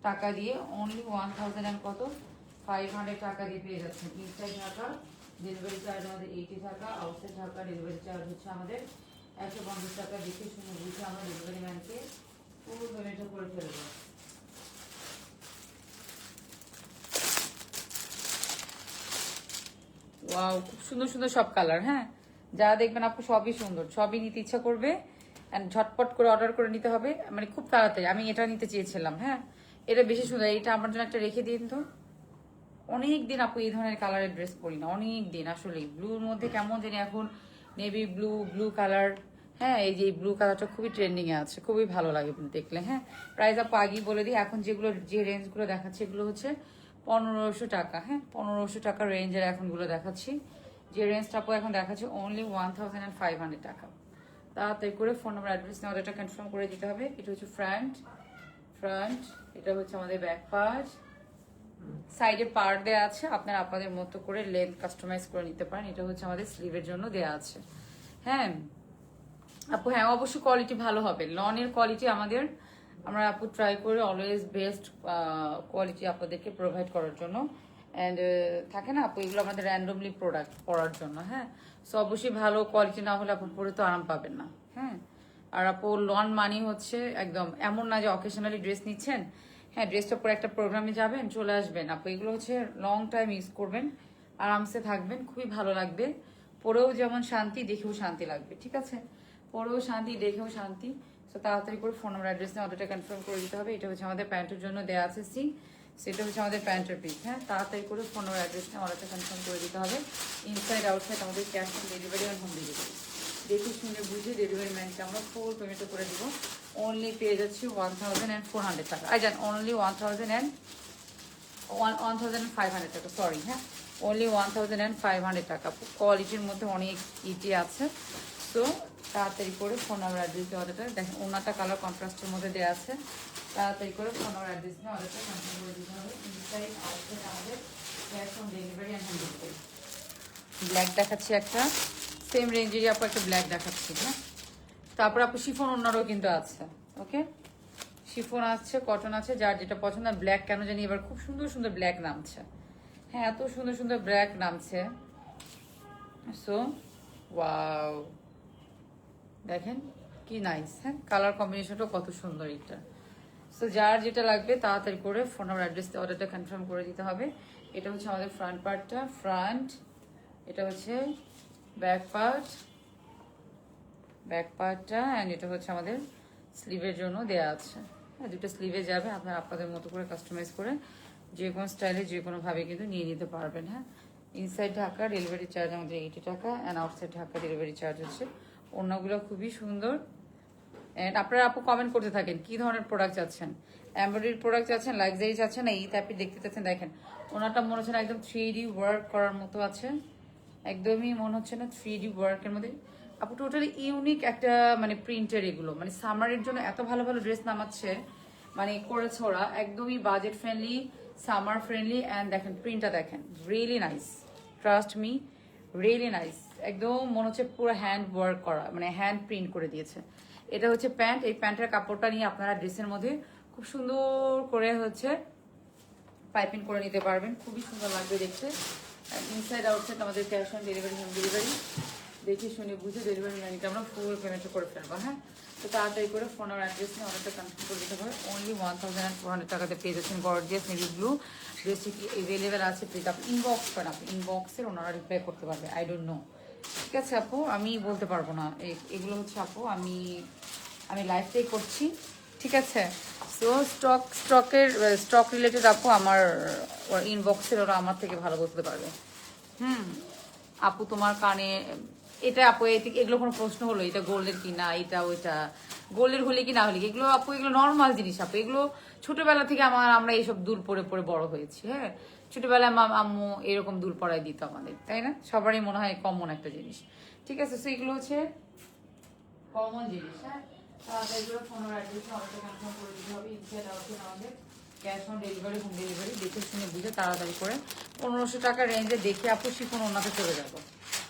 টাকা দিয়ে, অনলি 1000 and কত 500 টাকা দিয়ে পেয়ে যাচ্ছেন। ইনসাইড ঢাকা ডেলিভারি চার্জ আমাদের 80 টাকা, আউটসাইড ঢাকা ডেলিভারি চার্জ হচ্ছে আমাদের 150 টাকা। দেখে শুনে বুঝে আমরা ডেলিভারি ম্যানকে পুরো পেমেন্টটা করে ফেলবো। ওয়াও খুব সুন্দর সুন্দর সব কালার। হ্যাঁ যা দেখবেন আপু সবই সুন্দর, সবই নিতে ইচ্ছা করবে। অ্যান্ড ঝটপট করে অর্ডার করে নিতে হবে, মানে খুব তাড়াতাড়ি। আমি এটা নিতে চেয়েছিলাম, হ্যাঁ এটা বেশি সুন্দর, এটা আমার জন্য একটা রেখে দিন তো। অনেক দিন আপু এই ধরনের কালারের ড্রেস পরি না, অনেক দিন আসলে। ব্লুর মধ্যে কেমন জানি এখন নেভি ব্লু কালার, হ্যাঁ এই যে ব্লু কালারটা খুবই ট্রেন্ডিংয়ে আছে, খুবই ভালো লাগে দেখলে। হ্যাঁ প্রাইস আপু আগেই বলে দিই, এখন যে রেঞ্জগুলো দেখাচ্ছে এগুলো হচ্ছে 1500 টাকা। হ্যাঁ 1500 টাকা রেঞ্জের এখনগুলো দেখাচ্ছি। যে রেঞ্জটা আপু এখন দেখাচ্ছে অনলি 1500 টাকা। তাড়াতাড়ি করে ফোন নাম্বার অ্যাড্রেস নিয়ে অর্ডারটা কনফার্ম করে দিতে হবে। এটা হচ্ছে ফ্রন্ট, এটা হচ্ছে আমাদের ব্যাক পার্ট। সাইডে পার্ট দেওয়া আছে, আপনারা আপনাদের মতো করে লেন্থ কাস্টমাইজ করে নিতে পারেন। এটা হচ্ছে আমাদের স্লিভের জন্য দেওয়া আছে। হ্যাঁ আপু হ্যাঁ অবশ্যই কোয়ালিটি ভালো হবে, লনের কোয়ালিটি আমরা আপু ট্রাই করি অলওয়েজ বেস্ট কোয়ালিটি আপনাদেরকে প্রোভাইড করার জন্য। অ্যান্ড থাকে না আপু এগুলো আমাদের র্যান্ডমলি প্রোডাক্ট পরার জন্য। হ্যাঁ সো অবশ্যই ভালো কোয়ালিটি না হলে আপু পরে তো আরাম পাবেন না। হ্যাঁ আর আপু লন মানি হচ্ছে একদম এমন না যে অকেশনালি ড্রেস নিচ্ছেন, হ্যাঁ ড্রেসটা পরে একটা প্রোগ্রামে যাবেন চলে আসবেন। আপু এগুলো হচ্ছে লং টাইম ইউজ করবেন, আরামসে থাকবেন, খুবই ভালো লাগবে। পরেও যেমন শান্তি, দেখেও শান্তি লাগবে। ঠিক আছে পরেও শান্তি, দেখেও শান্তি। তো তাড়াতাড়ি করে ফোন নাম্বার অ্যাড্রেস নিয়ে অর্ডারটা কনফার্ম করে দিতে হবে। এটা হচ্ছে আমাদের প্যান্টের জন্য দেওয়া আছে সি, সেটা হচ্ছে আমাদের প্যান্টের পিস। হ্যাঁ তাড়াতাড়ি করে ফোন নাম্বার অ্যাড্রেস নিয়ে অর্ডারটা কনফার্ম করে দিতে হবে। ইনসাইড আউটসাইড আমাদের ক্যাশ অন ডেলিভারি আর হোম ডেলিভারি। দেখে শুনে বুঝে ডেলিভারি ম্যানকে আমরা ফুল পেমেন্টও করে দিব। অনলি পেয়ে যাচ্ছি 1400 টাকা। জান অনলি 1500 টাকা, সরি। হ্যাঁ অনলি 1500 টাকা। কোয়ালিটির মধ্যে অনেক ইটি আছে। তো তাড়াতাড়ি করে ফোন নাম্বার অ্যাড্রেস দিয়ে অর্ডারটা দেখেন, ওনাটা কালার কন্ট্রাস্টের মধ্যে দেওয়া আছে। তাড়াতাড়ি করে ফোন নাম্বার অ্যাড্রেস দিয়ে অর্ডারটা কনফার্ম করে দিতে হবে। ইনসাইড আউটসাইড আমাদের cash on delivery and home delivery. Black দেখাচ্ছি একটা, সেম রেঞ্জেরই আপু একটা ব্ল্যাক দেখাচ্ছি, হ্যাঁ। তারপর আপু শিফন অন্যারও কিন্তু আছে, ওকে। শিফন আছে, কটন আছে, যার যেটা পছন্দ। ব্ল্যাক কেন জানি এবার খুব সুন্দর সুন্দর ব্ল্যাক নামছে, হ্যাঁ, এত সুন্দর সুন্দর ব্ল্যাক নামছে। সো ওয়াও, দেখেন কি নাইস, হ্যাঁ, কালার কম্বিনেশনটা কত সুন্দর এটা। সো যার যেটা লাগবে তাড়াতাড়ি করে ফোন নাম্বার অ্যাড্রেস দিয়ে অর্ডারটা কনফার্ম করে দিতে হবে। এটা হচ্ছে আমাদের ফ্রন্ট পার্টটা, ফ্রন্ট। এটা হচ্ছে ব্যাক পার্ট, ব্যাক পার্টটা, অ্যান্ড এটা হচ্ছে আমাদের স্লিভের জন্য দেয়া আছে, হ্যাঁ। দুটো স্লিভে যাবে, আপনারা আপনাদের মতো করে কাস্টমাইজ করে যে কোনো স্টাইলে যে কোনোভাবে কিন্তু নিয়ে নিতে পারবেন, হ্যাঁ। ইনসাইড ঢাকা ডেলিভারি চার্জ আমাদের 80 টাকা, and outside Dhaka delivery charge হচ্ছে। ওড়নাগুলো খুবই সুন্দর। অ্যান্ড আপনারা আপু কমেন্ট করতে থাকেন কি ধরনের প্রোডাক্ট চাচ্ছেন, এমব্রয়ডারি প্রোডাক্ট চাচ্ছেন, লাক্সারি চাচ্ছেন, এই টাইপের দেখতে চাচ্ছেন। দেখেন ওনাটা মনে হচ্ছে না একদম 3D ওয়ার্ক করার মতো আছে, একদমই মনে হচ্ছে না 3D ওয়ার্কের মধ্যে। আপু টোটালি ইউনিক একটা মানে প্রিন্টের, এগুলো মানে সামারের জন্য এত ভালো ভালো ড্রেস নামাচ্ছে, মানে করেছে ওরা একদমই budget friendly, summer friendly. And দেখেন প্রিন্টটা দেখেন, really nice, trust me, really nice. একদম মনে হচ্ছে পুরো হ্যান্ড ওয়ার্ক করা, মানে হ্যান্ড প্রিন্ট করে দিয়েছে। এটা হচ্ছে প্যান্ট, এই প্যান্টের কাপড়টা নিয়ে আপনারা ড্রেসের মধ্যে খুব সুন্দর করে হচ্ছে পাইপিং করে নিতে পারবেন, খুবই সুন্দর লাগবে দেখতে। ইনসাইড আউটসাইড আমাদের cash on delivery, home delivery, দেখে শুনে বুঝে ডেলিভারি ম্যানকে আমরা ফুল পেমেন্ট করে ফেলবো, হ্যাঁ। তো তাড়াতাড়ি করে ফোন আর অ্যাড্রেস নিয়ে অর্ডারটা কনফার্ম করে দিতে হবে। অনলি 1400 টাকাতে পেয়ে যাচ্ছেন গর্জিয়াস নেভি ব্লু ড্রেসটি। কি অ্যাভেলেবেল আছে প্লিজ আপনি ইনবক্স করেন, আপনি ইনবক্সের ওনারা রিপ্লাই করতে পারবে, আই ডোন্ট নো, ঠিক আছে আপু, আমি বলতে পারবো না। এগুলো হচ্ছে আপু আমি লাইফটাই করছি, ঠিক আছে। সো স্টক রিলেটেড আপু আমার ইনবক্সের ওরা আমার থেকে ভালো বলতে পারবে। আপু তোমার কানে এটা, আপু এগুলো কোনো প্রশ্ন হলো? এটা গোল্ডের কি না, এটা ওইটা গোল্ডের হলে কি না হলে কি, এগুলো আপু এগুলো নর্মাল জিনিস আপু। এগুলো ছোটবেলা থেকে আমরা এইসব দুল পরে পরে বড় হয়েছি, হ্যাঁ। ছোটবেলায় আম্মু এরকম দুল পরাই দিত আমাদের, তাই না? সবারই মনে হয় কমন একটা জিনিস, ঠিক আছে। সো এগুলো হচ্ছে কমন জিনিস, হ্যাঁ। এগুলো ফোনের অ্যাড্রেসে অর্ডারটা কনফার্ম করে দিতে হবে। ইনসাইড আউটসাইড আমাদের cash on delivery, home delivery, দেখে শুনে বুঝে তাড়াতাড়ি করে 1500 টাকার রেঞ্জে দেখে আপু শিফন ওনাতে চলে যাব,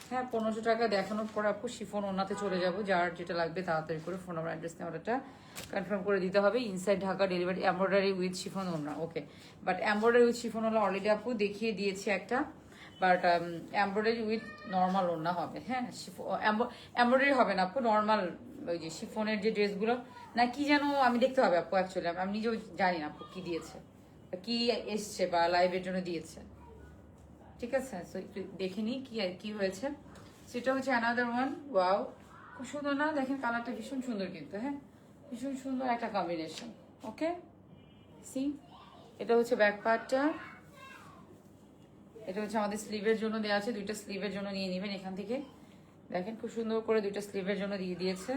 হ্যাঁ। 1500 টাকা দেখানোর পর আপু শিফন ওনাতে চলে যাব। যার যেটা লাগবে তাড়াতাড়ি করে ফোন নাম্বার অ্যাড্রেস নিয়ে অর্ডারটা কনফার্ম করে দিতে হবে। Inside Dhaka delivery, embroidery with chiffon ওনা, ওকে। বাট এমব্রয়ডারি উইথ শিফন হলো অলরেডি আপু দেখিয়ে দিয়েছি একটা, বাট এমব্রয়ডারি উইথ নর্মাল ওনা হবে, হ্যাঁ। এমব্রয়ডারি হবে না আপু, নর্মাল ওই যে শিফনের যে ড্রেসগুলো না কি যেন, আমি দেখতে হবে আপু, অ্যাকচুয়ালি আমি নিজেও জানি না আপু কি দিয়েছে, কি এসছে বা লাইভের জন্য দিয়েছে, ঠিক আছে। সো একটু দেখে নিই কি হয়েছে। সেটা হচ্ছে অ্যানাদার ওয়ান, ওয়াও, খুব সুন্দর না? দেখেন কালারটা ভীষণ সুন্দর কিন্তু, হ্যাঁ, ভীষণ সুন্দর একটা কম্বিনেশন, ওকে। সি এটা হচ্ছে ব্যাক পার্টটা, এটা হচ্ছে আমাদের স্লিভের জন্য দেওয়া আছে, দুইটা স্লিভের জন্য নিয়ে নেবেন এখান থেকে। দেখেন খুব সুন্দর করে দুইটা স্লিভের জন্য দিয়ে দিয়েছে।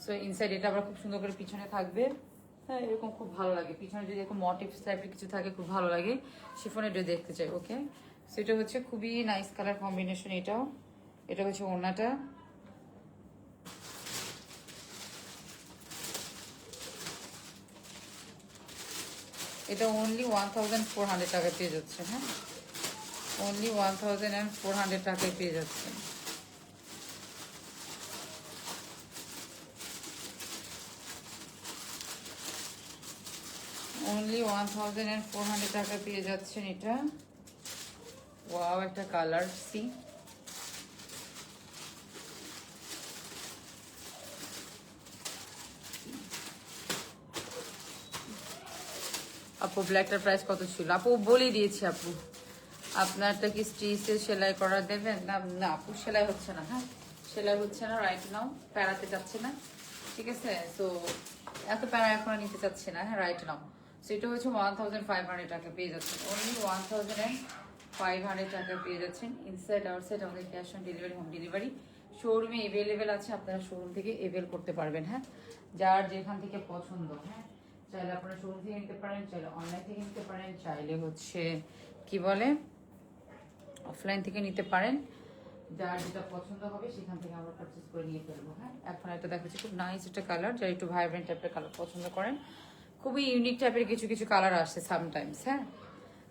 সো ইনসাইড এটা আবার খুব সুন্দর করে পিছনে থাকবে, হ্যাঁ, এরকম খুব ভালো লাগে। পিছনে যদি এরকম মোটিভস টাইপের কিছু থাকে খুব ভালো লাগে, শিফনের ড্রেস দেখতে চাই, ওকে। সেটা হচ্ছে খুবই নাইস কালার কম্বিনেশন এটাও। এটা হচ্ছে ওড়নাটা, এটা অনলি 1400 টাকা পেয়ে যাচ্ছে, হ্যাঁ, অনলি 1400 টাকায় পেয়ে যাচ্ছে। অনলি 1400 টাকা পেয়ে যাচ্ছেন এটা। ওয়াও, একটা কালার, সি আপু ব্ল্যাকটার প্রাইস কত ছিল? আপু বলে দিয়েছি আপু, আপনারটা কি স্টিচে সেলাই করা দেবেন? না না আপু, সেলাই হচ্ছে না, হ্যাঁ, সেলাই হচ্ছে না রাইট নাও, প্যারাতে যাচ্ছে না, ঠিক আছে। তো এত প্যারা এখন নিতে চাচ্ছি না, হ্যাঁ, রাইট নাও। সেটা হচ্ছে 1500 টাকা পেয়ে যাচ্ছেন, অনলি 1500 টাকা পেয়ে যাচ্ছেন। ইনসাইড আউটসাইড আমাদের cash on delivery, home delivery শোরুমে এভেলেবেল আছে, আপনারা শোরুম থেকে এভেল করতে পারবেন, হ্যাঁ, যার যেখান থেকে পছন্দ, হ্যাঁ। চাইলে আপনারা শোরুম থেকে নিতে পারেন, চাইলে অনলাইন থেকে নিতে পারেন, চাইলে হচ্ছে কি বলে অফলাইন থেকে নিতে পারেন। যার যেটা পছন্দ হবে সেখান থেকে আমরা পারচেস করে নিয়ে ফেলবো। হ্যাঁ, এখন এটা দেখাচ্ছি খুব নাইস একটা কালার, যারা একটু ভাইব্রেন্ট টাইপের কালার পছন্দ করেন, খুবই ইউনিক টাইপের কিছু কিছু কালার আসে সামটাইমস। হ্যাঁ,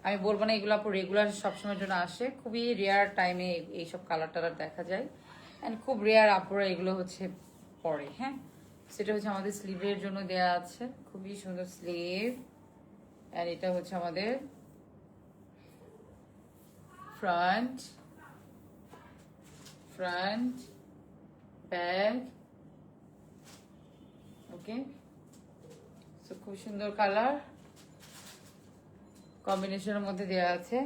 আমি বলবো না এগুলো আপু রেগুলার সবসময়ের জন্য আসে, খুবই রেয়ার টাইমে এইসব কালার টালার দেখা যায় অ্যান্ড খুব রেয়ার আপুরা এগুলো হচ্ছে পরে। হ্যাঁ, সেটা হচ্ছে আমাদের স্লিভের জন্য দেয়া আছে, খুবই সুন্দর স্লিভ। অ্যান্ড এটা হচ্ছে আমাদের ফ্রন্ট ব্যাগ। ওকে, সো খুব সুন্দর কালার কম্বিনেশনের মধ্যে দেওয়া আছে।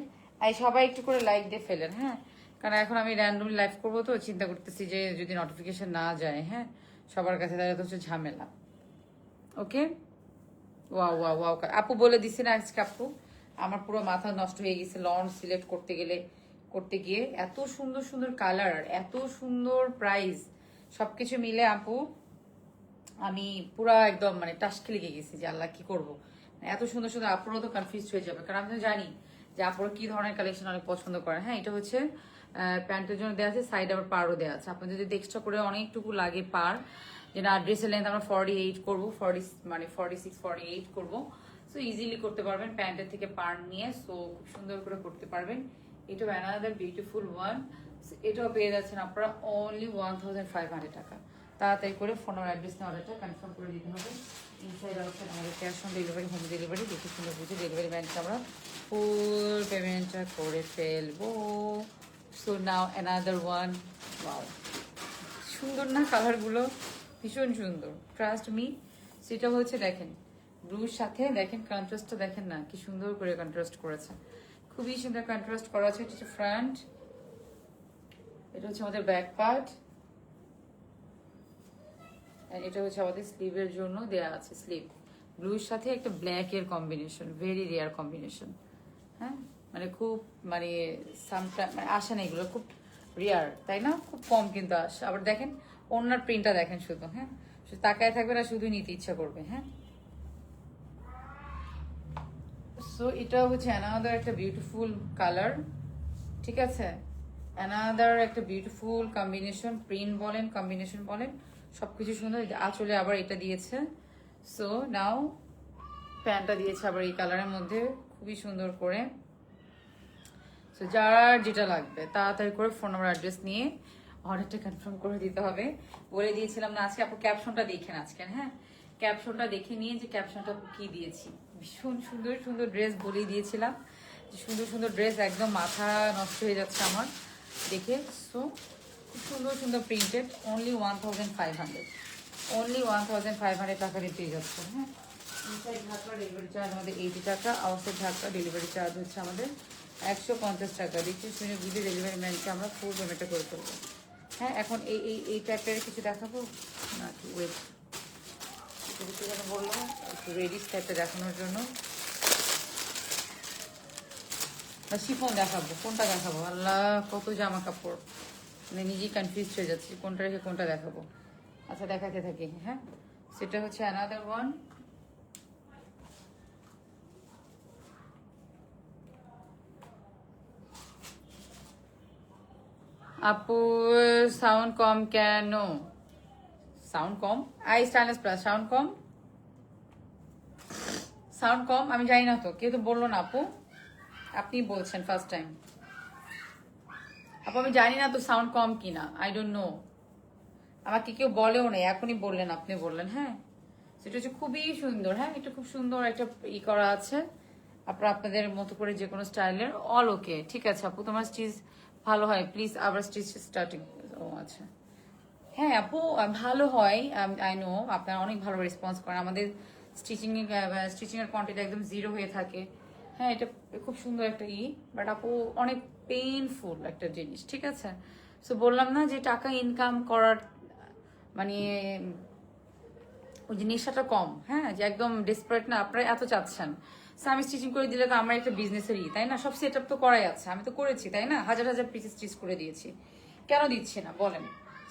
আর সবাই একটু করে লাইক দিয়ে ফেলেন। হ্যাঁ, কারণ এখন আমি র্যান্ডমলি লাইভ করবো, তো চিন্তা করতেছি যে যদি নোটিফিকেশন না যায়, হ্যাঁ, সবার কাছে তাহলে তো হচ্ছে ঝামেলা। ওকে, ওয়াও ওয়াও ওয়াও, আপু বলে দিছি না আজকে আপু আমার পুরো মাথা নষ্ট হয়ে গেছে লঞ্চ সিলেক্ট করতে গিয়ে। এত সুন্দর সুন্দর কালার, এত সুন্দর প্রাইস, সবকিছু মিলে আপু আমি পুরা একদম মানে টাসকে লেগে গেছি যে আল্লাহ কি করবো। এত সুন্দর সুন্দর, আপুরাও তো কনফিউজ হয়ে যাবে, কারণ আমি তো জানি যে আপুরা কি ধরনের কালেকশন অনেক পছন্দ করেন। হ্যাঁ, এটা হচ্ছে প্যান্টের জন্য দেওয়া আছে, সাইড আবার পারও দেওয়া আছে। আপনাদের যদি এক্সট্রা করে অনেকটুকু লাগে পার, যেটা ড্রেসের লেন্থ আমরা 48 করবো, 46 48 করবো, সো ইজিলি করতে পারবেন প্যান্টের থেকে পার নিয়ে। সো খুব সুন্দর করে করতে পারবেন। এটা অ্যানাদার বিউটিফুল ওয়ান। এটাও পেয়ে যাচ্ছেন আপনারা অনলি 1500 টাকা। তাড়াতাড়ি করে ফোন আর অ্যাড্রেস নিয়ে অর্ডারটা কনফার্ম করে দিতে হবে। ইনসাইড আউটসাইড আমাদের cash on delivery, home delivery, দেখে সুন্দর বুঝে ডেলিভারি ম্যানকে আমরা ফুল পেমেন্টটা করে ফেলবো। So now another one. Wow, সুন্দর না কালারগুলো, ভীষণ সুন্দর, ট্রাস্ট মি। সেটা হচ্ছে দেখেন ব্লুর সাথে, দেখেন কন্ট্রাস্টটা দেখেন না কি সুন্দর করে কন্ট্রাস্ট করেছে, খুবই সুন্দর কন্ট্রাস্ট করা আছে। এটা হচ্ছে ফ্রন্ট, এটা হচ্ছে আমাদের ব্যাক পার্ট, এটা হচ্ছে আমাদের স্লিভের জন্য দেয়া আছে। স্লিভ ব্লুর সাথে একটা ব্ল্যাক এর কম্বিনেশন, ভেরি রেয়ার কম্বিনেশন। হ্যাঁ, মানে খুব মানে সামটাইম মানে আসে না এগুলো, খুব রেয়ার তাই না, খুব কম কিন্তু আসে। আবার দেখেন ওনার প্রিন্টটা দেখেন শুধু, হ্যাঁ, শুধু তাকায় থাকবে না, শুধু নিতে ইচ্ছা করবে। হ্যাঁ, সো এটা হচ্ছে অ্যানাদার একটা বিউটিফুল কালার, ঠিক আছে, অ্যানাদার একটা বিউটিফুল কম্বিনেশন, প্রিন্ট বলেন কম্বিনেশন বলেন সবকিছু সুন্দর। আঁচলে আবার এটা দিয়েছে। সো নাও প্যান্টটা দিয়েছে আবার এই কালারের মধ্যে, খুবই সুন্দর করে। সো যার যেটা লাগবে তাড়াতাড়ি করে ফোন নাম্বার অ্যাড্রেস নিয়ে অর্ডারটা কনফার্ম করে দিতে হবে। বলে দিয়েছিলাম না আজকে আপু ক্যাপশনটা দেখেন আজকে। হ্যাঁ, ক্যাপশনটা দেখে নিয়ে যে ক্যাপশনটা কি দিয়েছি, ভীষণ সুন্দর সুন্দর ড্রেস বলেই দিয়েছিলাম যে সুন্দর সুন্দর ড্রেস, একদম মাথা নষ্ট হয়ে যাচ্ছে আমার দেখে। সো খুব সুন্দর সুন্দর প্রিন্টেড, অনলি 1500, অনলি 1500 টাকা দিয়ে পেয়ে যাচ্ছে। হ্যাঁ, ইনসাইড ঢাকা ডেলিভারি চার্জ আমাদের 80 টাকা, আউটসাইড ঢাকা ডেলিভারি চার্জ হচ্ছে আমাদের 150 টাকা। দেখছি শুনে বুঝে ডেলিভারি ম্যানকে আমরা ফুল পেমেন্টটা করে ফেলবো। হ্যাঁ, এখন এই টাইপের কিছু দেখাবো নাকি ওয়েট কিছু যেন বললো একটু রেডিস টাইপের দেখানোর জন্য, শিফন দেখাবো, কোনটা দেখাবো, আল্লাহ কত জামা কাপড়, মানে নিজেই কনফিউজ হয়ে যাচ্ছি কোনটা রেখে কোনটা দেখাবো। আচ্ছা দেখাতে থাকি। হ্যাঁ, সেটা হচ্ছে অ্যানাদার ওয়ান। আপু সাউন্ড কম কেন? সাউন্ড কম, আই স্টাইলাস প্লাস সাউন্ড কম, সাউন্ড কম আমি জানি না তো, কেউ তো বললো না আপু, আপনি বলছেন ফার্স্ট টাইম। আপু আমি জানি না তো সাউন্ড কম কিনা, আই ডোন্ট নো, আমাকে কেউ বলেও নেই, এখনই বললেন, আপনি বললেন। হ্যাঁ, সেটা হচ্ছে খুবই সুন্দর। হ্যাঁ, এটা খুব সুন্দর একটা করা আছে, আপনারা আপনাদের মতো করে যে কোনো স্টাইলের অল ওকে। ঠিক আছে আপু, তোমার স্টিচ ভালো হয়, প্লিজ আবার স্টিচ স্টার্টিং। ও আচ্ছা, হ্যাঁ আপু ভালো হয়, আই নো আপনারা অনেক ভালো রেসপন্স করেন, আমাদের স্টিচিং এর কোয়ান্টিটি একদম জিরো হয়ে থাকে। হ্যাঁ, এটা খুব সুন্দর একটা বাট আপু অনেক পেইনফুল একটা জিনিস। ঠিক আছে, সো বললাম না যে টাকা ইনকাম করার মানে ওই যে নেশাটা কম। হ্যাঁ, যে একদম ডেসপারেট না, আপনারা এত চাচ্ছেন। সো আমি স্টিচিং করে দিলে তো আমার একটা বিজনেসের তাই না, সব সেট আপ তো করাই আছে, আমি তো করেছি তাই না, হাজার হাজার পিস স্টিচ করে দিয়েছি, কেন দিচ্ছি না বলেন।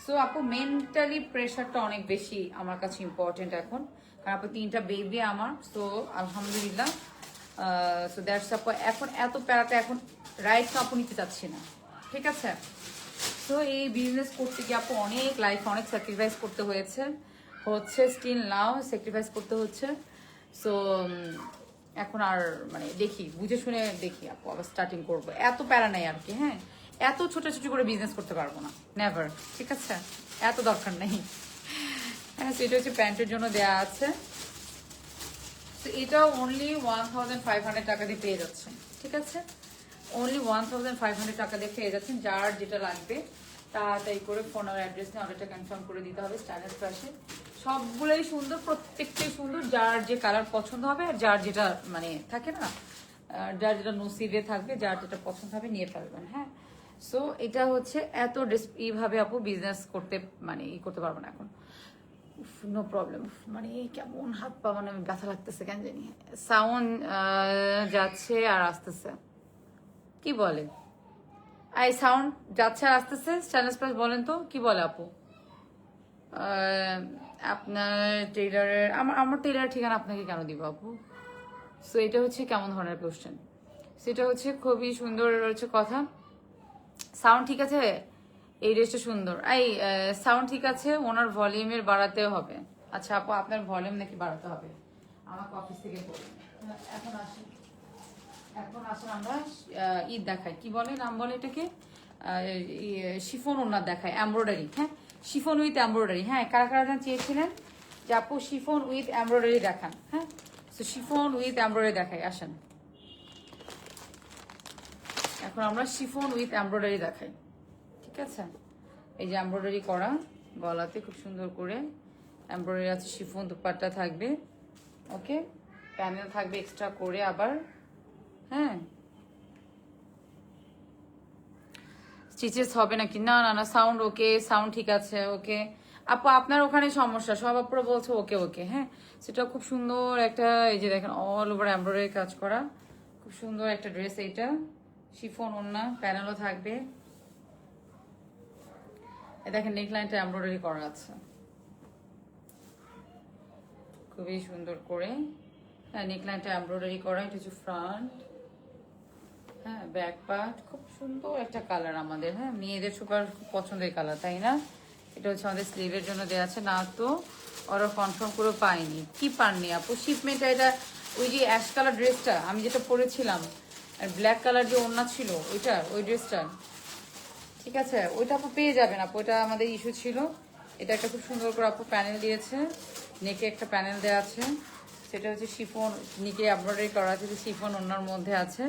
সো আপু মেন্টালি প্রেশারটা অনেক বেশি আমার কাছে ইম্পর্টেন্ট এখন, কারণ আপু 3টা বেবি আমার। সো আলহামদুলিল্লাহ, সো দ্যাটস আপু এখন এত প্যারাটা এখন রাইট আপু নিতে চাচ্ছি না। ঠিক আছে, তো এই বিজনেস করতে গিয়ে আপু অনেক লাইফ অনেক স্যাক্রিফাইস করতে হচ্ছে স্টিল নাও স্যাক্রিফাইস করতে হচ্ছে। সো এখন আর মানে দেখি বুঝে শুনে দেখি আপু আবার স্টার্টিং করবো, এত প্যারা নেই আর কি। হ্যাঁ, এত ছোটাছুটি করে বিজনেস করতে পারবো না, নেভার, ঠিক আছে, এত দরকার নেই। হ্যাঁ, তো এটা হচ্ছে প্যান্টের জন্য দেয়া আছে। তো এটাও অনলি 1500 টাকা দিয়ে পেয়ে যাচ্ছেন, ঠিক আছে, অনলি 1500 টাকা দিয়ে পেয়ে যাচ্ছেন। যার যেটা লাগবে তাড়াতাড়ি করে ফোন আর অ্যাড্রেস নিয়ে অর্ডারটা কনফার্ম করে দিতে হবে। স্টাইলিশ ফ্যাশন সবগুলোই সুন্দর, প্রত্যেকটাই সুন্দর, যার যে কালার পছন্দ হবে আর যার যেটা মানে থাকে না, যার যেটা নসিবে থাকবে, যার যেটা পছন্দ হবে নিয়ে ফেলবেন। হ্যাঁ, সো এটা হচ্ছে এত এইভাবে আপু বিজনেস করতে মানে করতে পারবো না এখন। নো প্রবলেম, মানে কেমন হাত পা মানে ব্যথা লাগতেছে কেন জানি, সাউন্ড যাচ্ছে আর আসতেছে, কি বলে এই সাউন্ড যাচ্ছে আর আসতেছে। স্টাইলিশ প্লাস বলেন তো কি বলে আপু? আপনার টেইলারের আমার টেইলারের ঠিকানা আপনাকে কেন দিব আপু? সো এটা হচ্ছে কেমন ধরনের কোশ্চেন? সেটা হচ্ছে খুবই সুন্দর হচ্ছে কথা। সাউন্ড ঠিক আছে? এই ড্রেসটা সুন্দর। এই সাউন্ড ঠিক আছে, ওনার ভলিউমের বাড়াতেও হবে। আচ্ছা আপু, আপনার ভলিউম নাকি বাড়াতে হবে? আমাকে অফিস থেকে বলুন। এখন আসেন, এখন আসেন আমরা ঈদ দেখাই, কি বলে নাম বলে এটাকে, শিফন ওনার দেখায় এমব্রয়ডারি। হ্যাঁ, শিফন উইথ এমব্রয়ডারি। হ্যাঁ, কারা কারা যেন চেয়েছিলেন যে আপু শিফন উইথ এমব্রয়ডারি দেখান। হ্যাঁ, তো শিফন উইথ এমব্রয়ডারি দেখাই, আসেন। এখন আমরা শিফন উইথ এমব্রয়ডারি দেখাই, ঠিক আছে। এই যে এমব্রয়ডারি করা, গলাতে খুব সুন্দর করে এমব্রয়ডারি আছে, শিফন দুপাট্টা থাকবে, ওকে, প্যানেল থাকবে এক্সট্রা করে আবার। হ্যাঁ, স্টিচেস হবে নাকি? না না না, সাউন্ড ওকে, সাউন্ড ঠিক আছে, ওকে। আপু আপনার ওখানে সমস্যা, সব আপুরা বলছে ওকে ওকে। হ্যাঁ, সেটা খুব সুন্দর একটা, এই যে দেখেন অল ওভার এমব্রয়ডারি কাজ করা, খুব সুন্দর একটা ড্রেস এইটা, শিফন ওড়না, প্যানেলও থাকবে। দেখেন নেকলাইনটা এমব্রয়ডারি করা আছে খুবই সুন্দর করে। হ্যাঁ, নেকলাইনটা এমব্রয়ডারি করা, এটা হচ্ছে ফ্রন্ট। হ্যাঁ, ব্যাক পার্ট খুব সুন্দর একটা কালার আমাদের। হ্যাঁ, মেয়েদের সুপার পছন্দের কালার, তাই না? এটা হচ্ছে আমাদের স্লিভের জন্য দেওয়া আছে। না তো ওরা কনফার্ম করে পাইনি, কি পাননি আপু? শিপমেন্টটা এটা ওই যে অ্যাশ কালার ড্রেসটা আমি যেটা পরেছিলাম, আর ব্ল্যাক কালার যে ওড়না ছিল ওইটা, ওই ড্রেসটা, ঠিক আছে, ওইটা আপু পেয়ে যাবেন আপু, ওইটা আমাদের ইস্যু ছিল। এটা একটা খুব সুন্দর করে আপু প্যানেল দিয়েছে, নেকে একটা প্যানেল দেওয়া আছে, সেটা হচ্ছে শিফন, নিকে এমব্রয়ডারি করা আছে, শিফন ওড়নার মধ্যে আছে,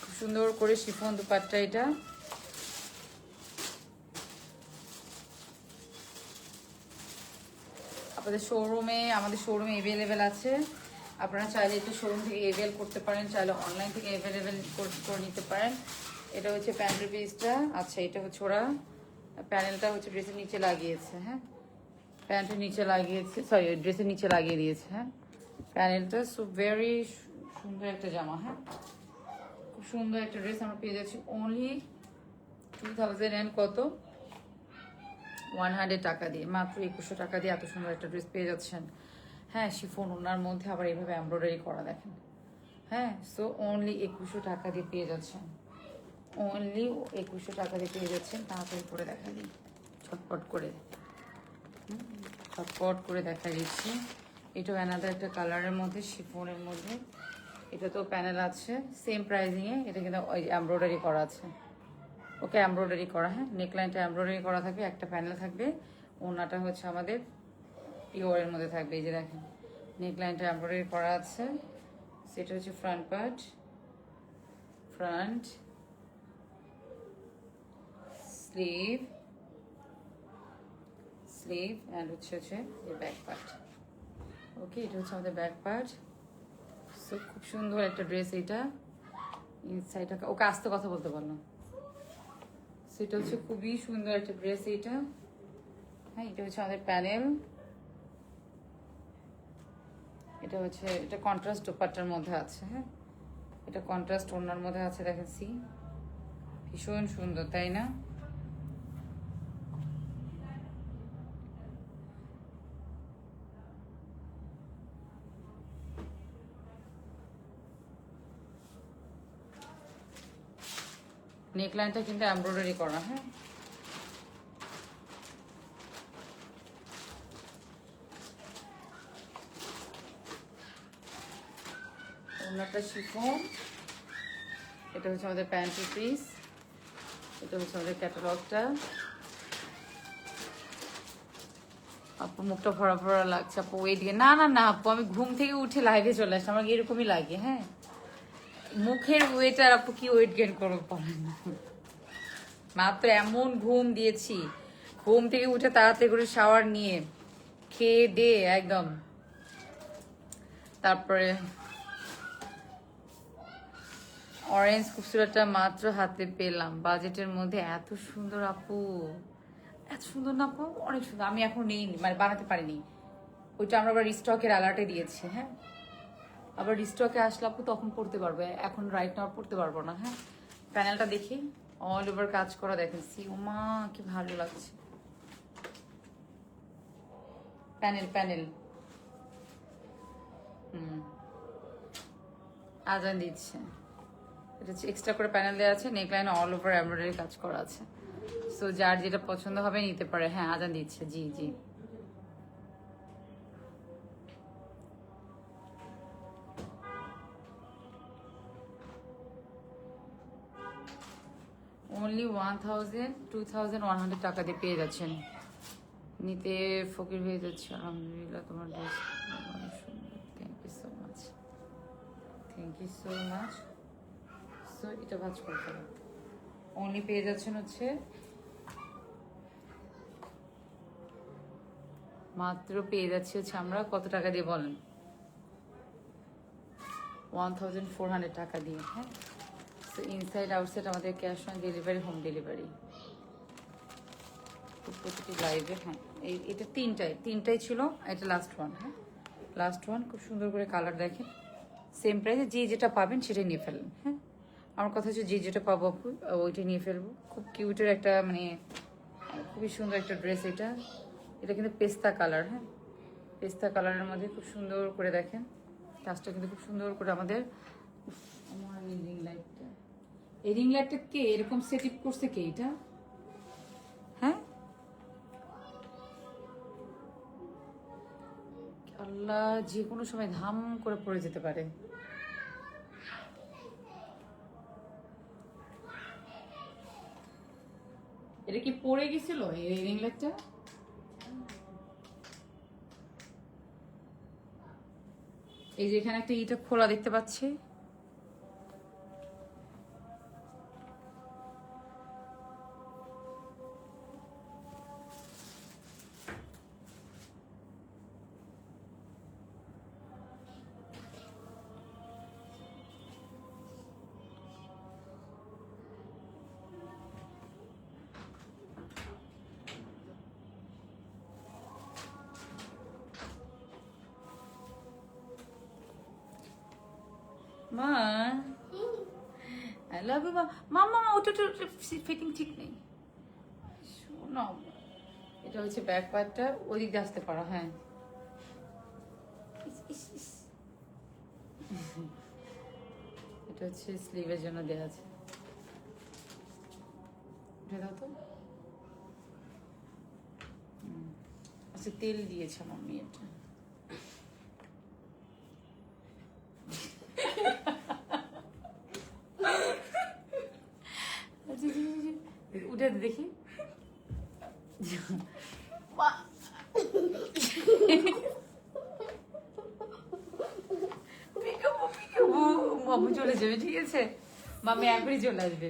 খুব সুন্দর করে শিফন দুপাট্টা। এটা আপনাদের শোরুমে, আমাদের শোরুমে অ্যাভেলেবেল আছে, আপনারা চাইলে একটু শোরুম থেকে অ্যাভেল করতে পারেন, চাইলে অনলাইন থেকে অ্যাভেলেবেল করে নিতে পারেন। এটা হচ্ছে প্যান্টের পিসটা। আচ্ছা, এটা হচ্ছে ওরা প্যানেলটা হচ্ছে ড্রেসের নিচে লাগিয়েছে। হ্যাঁ, প্যান্টের নিচে লাগিয়েছে, সরি ড্রেসের নিচে লাগিয়ে দিয়েছে। হ্যাঁ, প্যানেলটা সো ভেরি সুন্দর একটা জামা। হ্যাঁ, খুব সুন্দর একটা ড্রেস আমরা পেয়ে যাচ্ছি অনলি 2000 কত 100 টাকা দিয়ে, মাত্র 2100 টাকা দিয়ে এত সুন্দর একটা ড্রেস পেয়ে যাচ্ছেন। হ্যাঁ, শিফন ওনার মধ্যে আবার এইভাবে এমব্রয়ডারি করা, দেখেন। হ্যাঁ, সো অনলি 2100 টাকা দিয়ে পেয়ে যাচ্ছেন, অনলি 2100 টাকা দিয়ে পেয়ে যাচ্ছেন। তাড়াতাড়ি করে দেখা দিই, ছটপট করে, ছটপট করে দেখা দিচ্ছি। এটাও অ্যানাদার একটা কালারের মধ্যে, শিফনের মধ্যে। এটা তো প্যানেল আছে সেম প্রাইজিংয়ে, এটা কিন্তু ওই এমব্রয়ডারি করা আছে, ওকে, এমব্রয়ডারি করা। হ্যাঁ, নেকলাইনটা এমব্রয়ডারি করা থাকবে, একটা প্যানেল থাকবে, ওনাটা হচ্ছে আমাদের পিওরের মধ্যে থাকবে। এই যে দেখেন নেকলাইনটা এমব্রয়ডারি করা আছে, সেটা হচ্ছে front part, front sleeve, sleeve and হচ্ছে ব্যাক পার্ট। ওকে, এটা হচ্ছে আমাদের ব্যাক পার্ট। সো খুব সুন্দর একটা ড্রেস এটা, ইনসাইডটা ওকে আস্তে কথা বলতে পারলাম। সেটা হচ্ছে খুবই সুন্দর একটা ড্রেস এটা। হ্যাঁ, এটা হচ্ছে আমাদের প্যানেল, এটা হচ্ছে, এটা কন্ট্রাস্ট দোপাট্টার মধ্যে আছে। হ্যাঁ, এটা কন্ট্রাস্ট ওড়নার মধ্যে আছে, দেখেন সি, ভীষণ সুন্দর, তাই না? নেকলাইনটা কিন্তু এমব্রয়ডারি করা। হ্যাঁ, ওনাটা শিফন, এটা হচ্ছে আমাদের প্যান্টের পিস, এটা হচ্ছে আমাদের ক্যাটালগটা। আপু মুখটা ভরা ভরা লাগছে, আপু ওয়েট গেন। না না না আপু, আমি ঘুম থেকে উঠে লাইভে চলে আসলাম, আমার এরকমই লাগে। হ্যাঁ, মুখের ওয়েট আর আপু কি ওয়েট গেন করো বলেন না। মাত্র এমন ঘুম দিয়েছি, ঘুম থেকে উঠে তাড়াতাড়ি করে শাওয়ার নিয়ে খেয়ে দিয়ে একদম, তারপরে অরেঞ্জ খুবসুরতটা মাত্র হাতে পেলাম, বাজেটের মধ্যে এত সুন্দর আপু, এত সুন্দর না আপু, অনেক সুন্দর। আমি এখন নেই, মানে বানাতে পারিনি, ওইটা আমরা আবার রিস্টকের অ্যালার্টে দিয়েছি। হ্যাঁ, আবার রিস্টকে আসলে আপু তখন পড়তে পারবে, এখন রাইট নাও পড়তে পারবো না। হ্যাঁ, প্যানেলটা দেখি, অল ওভার কাজ করা দেখেন, সি ওমা কি ভালো লাগছে। প্যানেল প্যানেল আজান দিচ্ছে, এটা হচ্ছে এক্সট্রা করে প্যানেল দেওয়া আছে, নেকলাইন অল ওভার এমব্রয়ডারি কাজ করা আছে। সো যার যেটা পছন্দ হবে নিতে পারে। হ্যাঁ, আজান দিচ্ছে, জি জি। অনলি 1000 টাকা দিয়ে পেয়ে যাচ্ছেন, নিতে ফকির হয়ে যাচ্ছে। আলহামদুলিল্লাহ, তোমার ড্রেস অনেক সুন্দর, thank you so much, thank you so much. So এটা ভাজ করে ফেলো, অনলি পেয়ে যাচ্ছেন হচ্ছে মাত্র পেয়ে যাচ্ছি হচ্ছে আমরা কত টাকা দিয়ে বলেন, 1400 টাকা দিয়ে। হ্যাঁ, সো ইনসাইড আউটসাইড আমাদের cash on delivery, home delivery প্রতিটি লাইভে। হ্যাঁ, এটা তিনটাই ছিল, এটা লাস্ট ওয়ান। হ্যাঁ, লাস্ট ওয়ান, খুব সুন্দর করে কালার দেখেন, সেম প্রাইসে যে যেটা পাবেন সেটাই নিয়ে ফেলেন। হ্যাঁ, আমার কথা হচ্ছে যে যেটা পাবো আপু ওইটাই নিয়ে ফেলবো। খুব কিউটের একটা, মানে খুবই সুন্দর একটা ড্রেস এটা। এটা কিন্তু পেস্তা কালার। হ্যাঁ, পেস্তা কালারের মধ্যে খুব সুন্দর করে দেখেন কাজটা, কিন্তু খুব সুন্দর করে আমাদের। উফ, আমার এই রিং লাইটটা কে এরকম সেট আপ করছে, কে এটা? হ্যাঁ, আল্লাহ, যে কোনো সময় ধাম করে পড়ে যেতে পারে। এটা কি পড়ে গেছিল এই রিং লাইটটা? এই যে এখানে একটা ইটা খোলা দেখতে পাচ্ছি, মা আই লাভ ইউ। মামা ওটা ফিটিং ঠিক নেই, শোনো। এটা হচ্ছে ব্যাক পার্টটা, ওই দিক দিয়ে আসতে পারো। হ্যাঁ, এটা হচ্ছে স্লিভের জন্য দেওয়া আছে। উঠে দাও তো। আচ্ছা, তেল দিয়েছে মাম্মি এটা। উঠে দেখি, মাম্মু চলে যাবে, ঠিক আছে? মাম্মি এখনই চলে আসবে,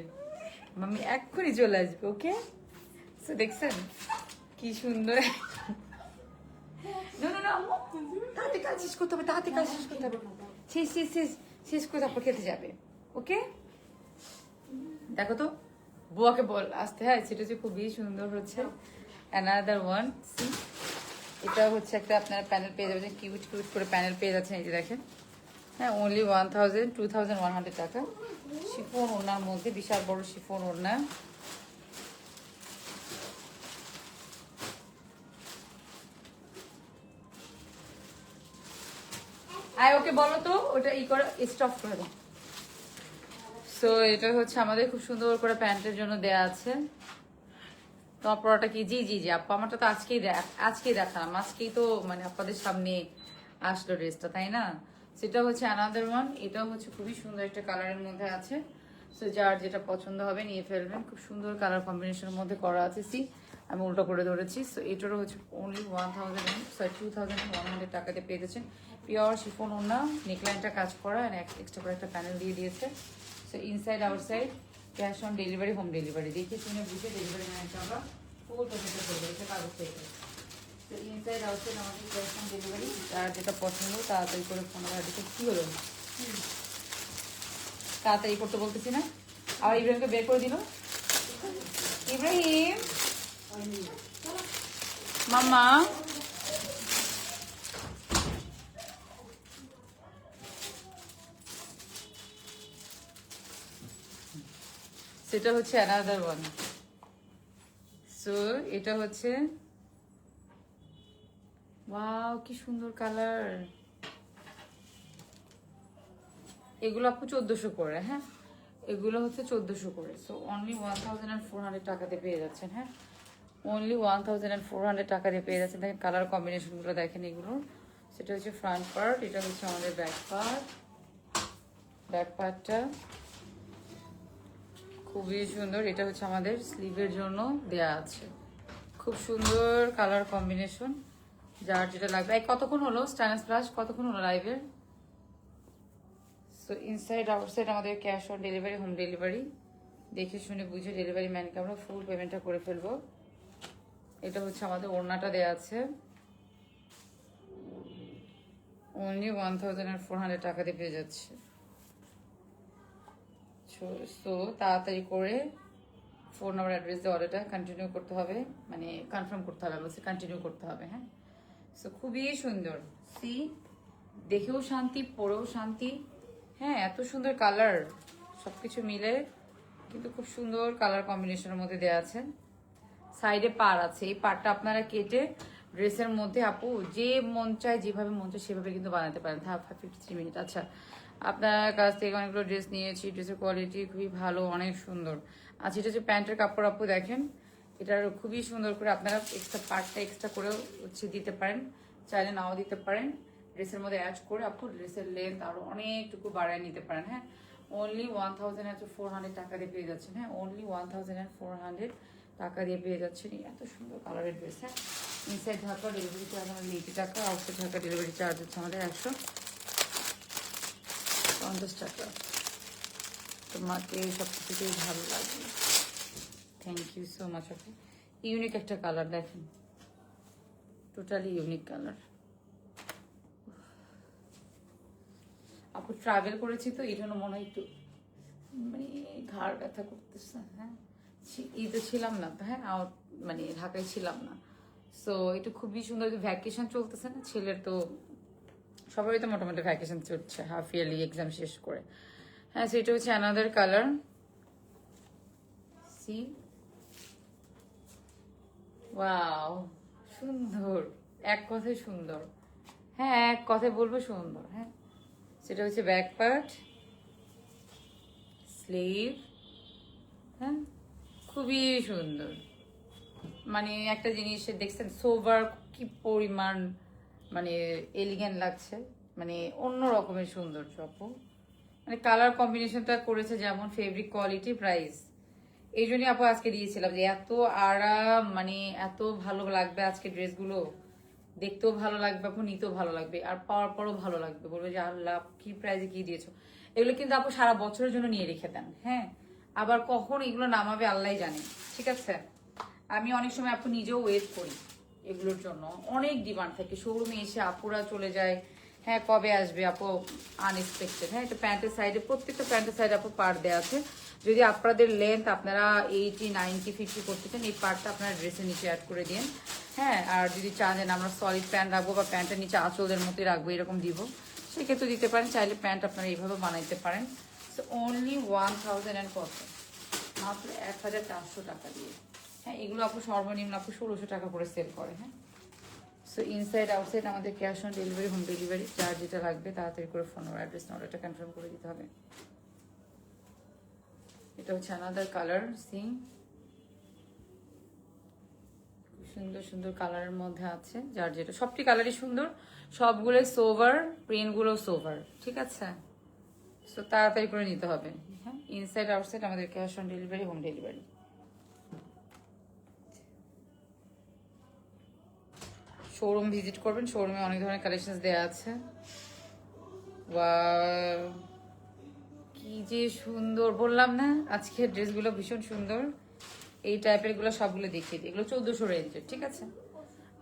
মাম্মি এক্ষুনি চলে আসবে। ওকে, সো দেখছেন কি সুন্দর। তাড়াতাড়ি কাজ শেষ করতে হবে, তাড়াতাড়ি কাজ শেষ করতে হবে, শেষ শেষ শেষ শেষ করে তারপর খেতে যাবে। ওকে, দেখো তো বুয়াকে বল আসতে। হ্যাঁ, সেটা হচ্ছে খুবই সুন্দর হচ্ছে। অ্যানাদার ওয়ান, সি, এটা হচ্ছে একটা আপনারা প্যানেল পেয়ে যাবেন, কিউট কিউট করে প্যানেল পেয়ে যাচ্ছেন। এই যে দেখেন, হ্যাঁ, অনলি 2100 টাকা। শিফন ওড়নার মধ্যে, বিশাল বড় শিফন ওড়না। আয় ওকে বলো তো ওটা ই করে স্টপ করে দাও। সো এটা হচ্ছে আমাদের খুব সুন্দর করে প্যান্টের জন্য দেয়া আছে। তোমার পড়াটা কি? জি জি জি আপু, আমারটা তো আজকেই দেখালাম, আজকেই তো মানে আপনাদের সামনে আসলো ড্রেসটা, তাই না? সেটা হচ্ছে অ্যানাদার ওয়ান। এটাও হচ্ছে খুবই সুন্দর একটা কালারের মধ্যে আছে। সো যার যেটা পছন্দ হবে নিয়ে ফেলবেন। খুব সুন্দর কালার কম্বিনেশনের মধ্যে করা আছে। সি আমি উল্টো করে ধরেছি। সো এটারও হচ্ছে অনলি 2100 টাকাতে পেয়ে যাচ্ছেন। পিওর শিফন ওড়না, নেকলাইনটা কাজ করা, এক্সট্রা করে একটা প্যানেল দিয়ে দিয়েছে। So inside outside cash on delivery, home delivery. দেখে শুনে বুঝে ডেলিভারি ম্যানকে আমরা ফুল পেমেন্টটা করবো। এটা কাগজ থেকে। তো ইনসাইড আউটসাইড আমাদের ক্যাশ অন ডেলিভারি। যার যেটা পছন্দ তাড়াতাড়ি করে ফোন নাম্বার দিতে। কি হলো তাড়াতাড়ি করতে বলতেছি না? আর ইব্রাহিমকে বের করে দিল। ইব্রাহিম মাম্মা, সেটা হচ্ছে অ্যানাদার ওয়ান। সো এটা হচ্ছে ওয়াও কি সুন্দর কালার। এগুলো আপু 1400 করে। হ্যাঁ, এগুলো হচ্ছে 1400 করে। সো অনলি 1400 টাকাতে পেয়ে যাচ্ছেন। হ্যাঁ, অনলি 1400 টাকা দিয়ে পেয়ে যাচ্ছেন। দেখেন কালার কম্বিনেশনগুলো দেখেন এগুলো। সেটা হচ্ছে ফ্রন্ট পার্ট, এটা হচ্ছে আমাদের ব্যাক পার্ট। ব্যাক পার্টটা খুবই সুন্দর। এটা হচ্ছে আমাদের স্লিভের জন্য দেয়া আছে। খুব সুন্দর কালার কম্বিনেশন। যার যেটা লাগবে। এই কতক্ষণ হলো স্ট্যানাস প্লাস, কতক্ষণ হলো লাইভের? সো ইনসাইড আউটসাইড আমাদের cash on delivery, home delivery. দেখে শুনে বুঝে ডেলিভারি ম্যানকে আমরা ফুল পেমেন্টটা করে ফেলবো। এটা হচ্ছে আমাদের ওড়নাটা দেওয়া আছে। অনলি 1400 টাকাতে পেয়ে যাচ্ছে। সো তাড়াতাড়ি করে ফোন নাম্বার অ্যাড্রেস দিয়ে অর্ডারটা কন্টিনিউ করতে হবে, মানে কনফার্ম করতে হবে, বলছে কন্টিনিউ করতে হবে। হ্যাঁ, সো খুবই সুন্দর। সি দেখেও শান্তি, পরেও শান্তি। হ্যাঁ, এত সুন্দর কালার, সবকিছু মিলে কিন্তু খুব সুন্দর কালার কম্বিনেশনের মধ্যে দেওয়া আছে। সাইডে পার আছে, এই পারটা আপনারা কেটে ড্রেসের মধ্যে আপু যে মন চায়, যেভাবে মন চায় সেভাবে কিন্তু বানাতে পারেন। 53 মিনিট। আচ্ছা, আপনার কাছ থেকে অনেকগুলো ড্রেস নিয়েছি, ড্রেসের কোয়ালিটি খুবই ভালো, অনেক সুন্দর। আচ্ছা, এটা হচ্ছে প্যান্টের কাপড় আপু দেখেন। এটার খুবই সুন্দর করে আপনারা এক্সট্রা পার্টটা এক্সট্রা করেও হচ্ছে দিতে পারেন, চাইলে নাও দিতে পারেন। ড্রেসের মধ্যে অ্যাড করে আপু ড্রেসের লেন্থ আরো অনেকটুকু বাড়ায় নিতে পারেন। হ্যাঁ, অনলি 1400 টাকা দিয়ে পেয়ে যাচ্ছেন। হ্যাঁ, অনলি 1400 টাকা দিয়ে পেয়ে যাচ্ছেন এত সুন্দর কালারের ড্রেস। হ্যাঁ, ইনসাইড ঢাকা ডেলিভারি চার্জ আমাদের 80 টাকা, আউটসাইড ঢাকা ডেলিভারি চার্জ হচ্ছে আমাদের 150 টাকা। তোমাকে সব কিছুতেই ভালো লাগে। থ্যাংক ইউ সো মাচ আপু। ইউনিক একটা কালার দেখেন, টোটালি ইউনিক কালার। আপু ট্রাভেল করেছি তো এই জন্য মনে হয় একটু মানে ঘাড় ব্যথা করতেছে। হ্যাঁ, ঈদে ছিলাম না তো। হ্যাঁ, মানে ঢাকায় ছিলাম না। সো এটা খুবই সুন্দর। ভ্যাকেশন চলতেছে না ছেলের, তো সবারই তো মোটামুটি ভ্যাকেশন চলছে, হাফ ইয়ারলি এক্সাম শেষ করে। হ্যাঁ, সেটা হচ্ছে অ্যানাদার কালার। সি ওয়াও, সুন্দর, এক কথায় সুন্দর। হ্যাঁ, এক কথায় বলবো সুন্দর। হ্যাঁ, সেটা হচ্ছে ব্যাক পার্ট, স্লিভ। হ্যাঁ, খুবই সুন্দর। মানে একটা জিনিস দেখছেন সোভার কি পরিমাণ মানে এলিগেন্ট লাগছে, মানে অন্য রকমের সৌন্দর্য আপু। মানে কালার কম্বিনেশনটা করেছে যেমন, ফেব্রিক কোয়ালিটি, প্রাইস। এই জন্যই আপু আজকে দিয়েছিলাম যে এত আরাম, মানে এত ভালো লাগবে আজকে ড্রেসগুলো। দেখতেও ভালো লাগবে আপু, নিতেও ভালো লাগবে, আর পাওয়ার পরও ভালো লাগবে, বলবে যে আল্লাহ কি প্রাইজে কি দিয়েছো। এগুলো কিন্তু আপু সারা বছরের জন্য নিয়ে রেখে দেন। হ্যাঁ, আবার কখন এগুলো নামাবে আল্লাহ জানে। ঠিক আছে, আমি অনেক সময় আপু নিজেও ওয়েট করি এগুলোর জন্য, অনেক ডিমান্ড থাকে। শোরুমে এসে আপুরা চলে যায়, হ্যাঁ কবে আসবে আপু, আনএক্সপেক্টেড। হ্যাঁ, এটা প্যান্টের সাইডে, প্রত্যেকটা প্যান্টের সাইডে আপু পার্ট দেওয়া আছে। যদি আপনাদের লেন্থ আপনারা 80, 90, 50 করতে চান, এই পার্টটা আপনারা ড্রেসের নিচে অ্যাড করে দিন। হ্যাঁ, আর যদি চান যে আমরা সলিড প্যান্ট রাখবো বা প্যান্টের নিচে আঁচলের মতোই রাখবো, এরকম দিব, সেক্ষেত্রে দিতে পারেন। চাইলে প্যান্ট আপনারা এইভাবে বানাইতে পারেন। সো অনলি 1000 কত, মাত্র 1400 টাকা দিয়ে। হ্যাঁ, এগুলো আপু সর্বনিম্ন আপু 1600 টাকা করে সেল করে। হ্যাঁ, সো ইনসাইড আউটসাইড আমাদের cash on delivery, home delivery. যার যেটা লাগবে তাড়াতাড়ি করে ফোন নাম্বার অ্যাড্রেস অর্ডারটা কনফার্ম করে দিতে হবে। এটা হচ্ছে আনাদার কালার। সি সুন্দর সুন্দর কালারের মধ্যে আছে, যার যেটা, সবটি কালারই সুন্দর, সবগুলো সোভার, প্রিন্টগুলো সোভার, ঠিক আছে? সো তাড়াতাড়ি করে নিতে হবে। হ্যাঁ, ইনসাইড আউটসাইড আমাদের cash on delivery, home delivery. Showroom visit করবেন, শোরুমে অনেক ধরনের কালেকশন দেওয়া আছে। ওয়াও, কি যে সুন্দর, বললাম না আজকের ড্রেসগুলো ভীষণ সুন্দর। এই টাইপের গুলো সবগুলো দেখিয়ে দিই, এগুলো 1400 রেঞ্জের, ঠিক আছে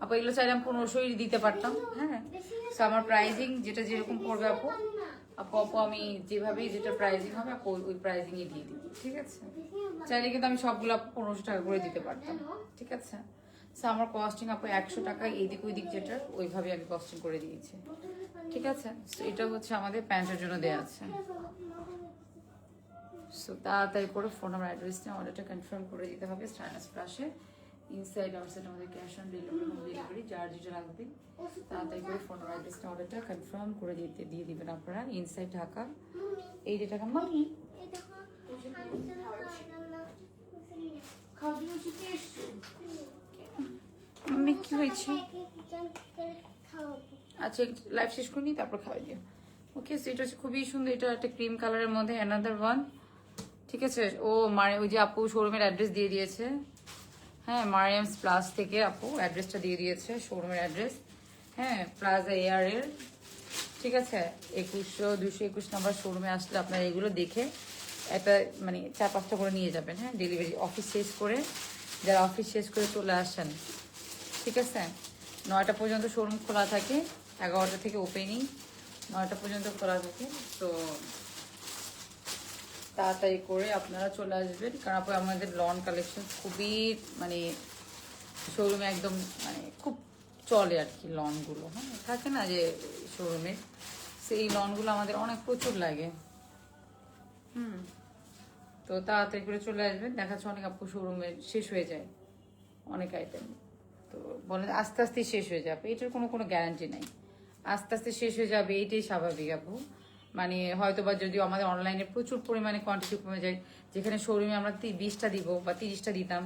আপু? এগুলো চাইলে আমি 1500 দিতে পারতাম। হ্যাঁ, তো আমার প্রাইজিং যেটা যেরকম পড়বে আপু, আপু আমি যেভাবেই যেটা প্রাইজিং হবে আপু ওই প্রাইজিংই দিয়ে দিব, ঠিক আছে? চাইলে কিন্তু আমি সবগুলো 1500 টাকা করে দিতে পারতাম, ঠিক আছে? সো আমার কস্টিং আপু 100 টাকা এইদিক ওইদিক যেটা ওইভাবে আমি কস্টিং করে দিয়েছি, ঠিক আছে? সো এটা হচ্ছে আমাদের প্যান্টের জন্য দেওয়া আছে। সো তাড়াতাড়ি করে ফোন নাম্বার অ্যাড্রেস নিয়ে অর্ডারটা কনফার্ম করে দিতে হবে। স্টাইনাস প্লাসে ইনসাইড আউটসাইড আমাদের cash on delivery, home delivery, যার যেটা লাগবে তাড়াতাড়ি করে ফোন নাম্বার অ্যাড্রেস নিয়ে অর্ডারটা কনফার্ম করে দিয়ে দিবেন আপনারা। ইনসাইড ঢাকা, এই যে টাকা মামি মাম্মি কি হয়েছে? আচ্ছা লাইভ শেষ করে নিই তারপর খাওয়াই দিও। ওকে, সো এটা হচ্ছে খুবই সুন্দর, এটা একটা ক্রিম কালারের মধ্যে অ্যানাদার ওয়ান, ঠিক আছে? ও মানে ওই যে আপু শোরুমের অ্যাড্রেস দিয়ে দিয়েছে। হ্যাঁ, মারিয়ামস প্লাস থেকে আপু অ্যাড্রেসটা দিয়ে দিয়েছে, শোরুমের অ্যাড্রেস। হ্যাঁ, প্লাজা এয়ার এর, ঠিক আছে? 221 নাম্বার শোরুমে আসলে আপনারা এগুলো দেখে একটা মানে 4-5টা করে নিয়ে যাবেন। হ্যাঁ, ডেলিভারি অফিস শেষ করে, যারা অফিস শেষ করে চলে আসেন, ঠিক আছে? 9টা পর্যন্ত শোরুম খোলা থাকে, 11টা থেকে ওপেনিং, 9টা পর্যন্ত খোলা থাকে। তো তাড়াতাড়ি করে আপনারা চলে আসবেন, কারণ আপু আমাদের লন কালেকশন খুবই মানে শোরুমে একদম মানে খুব চলে আর কি লনগুলো। হ্যাঁ, থাকে না যে শোরুমে, সেই লনগুলো আমাদের অনেক প্রচুর লাগে। তো তাড়াতাড়ি করে চলে আসবেন, দেখাচ্ছে অনেক আপু শোরুমে শেষ হয়ে যায় অনেক আইটেম। তো বলেন আস্তে আস্তে শেষ হয়ে যাবে, এটার কোনো গ্যারান্টি নাই। আস্তে আস্তে শেষ হয়ে যাবে, এইটাই স্বাভাবিক আপু। মানে হয়তো বা যদিও আমাদের অনলাইনে প্রচুর পরিমাণে কোয়ান্টিটি কমে যায়, যেখানে শোরুমে আমরা 20টা দিব বা 30টা দিতাম,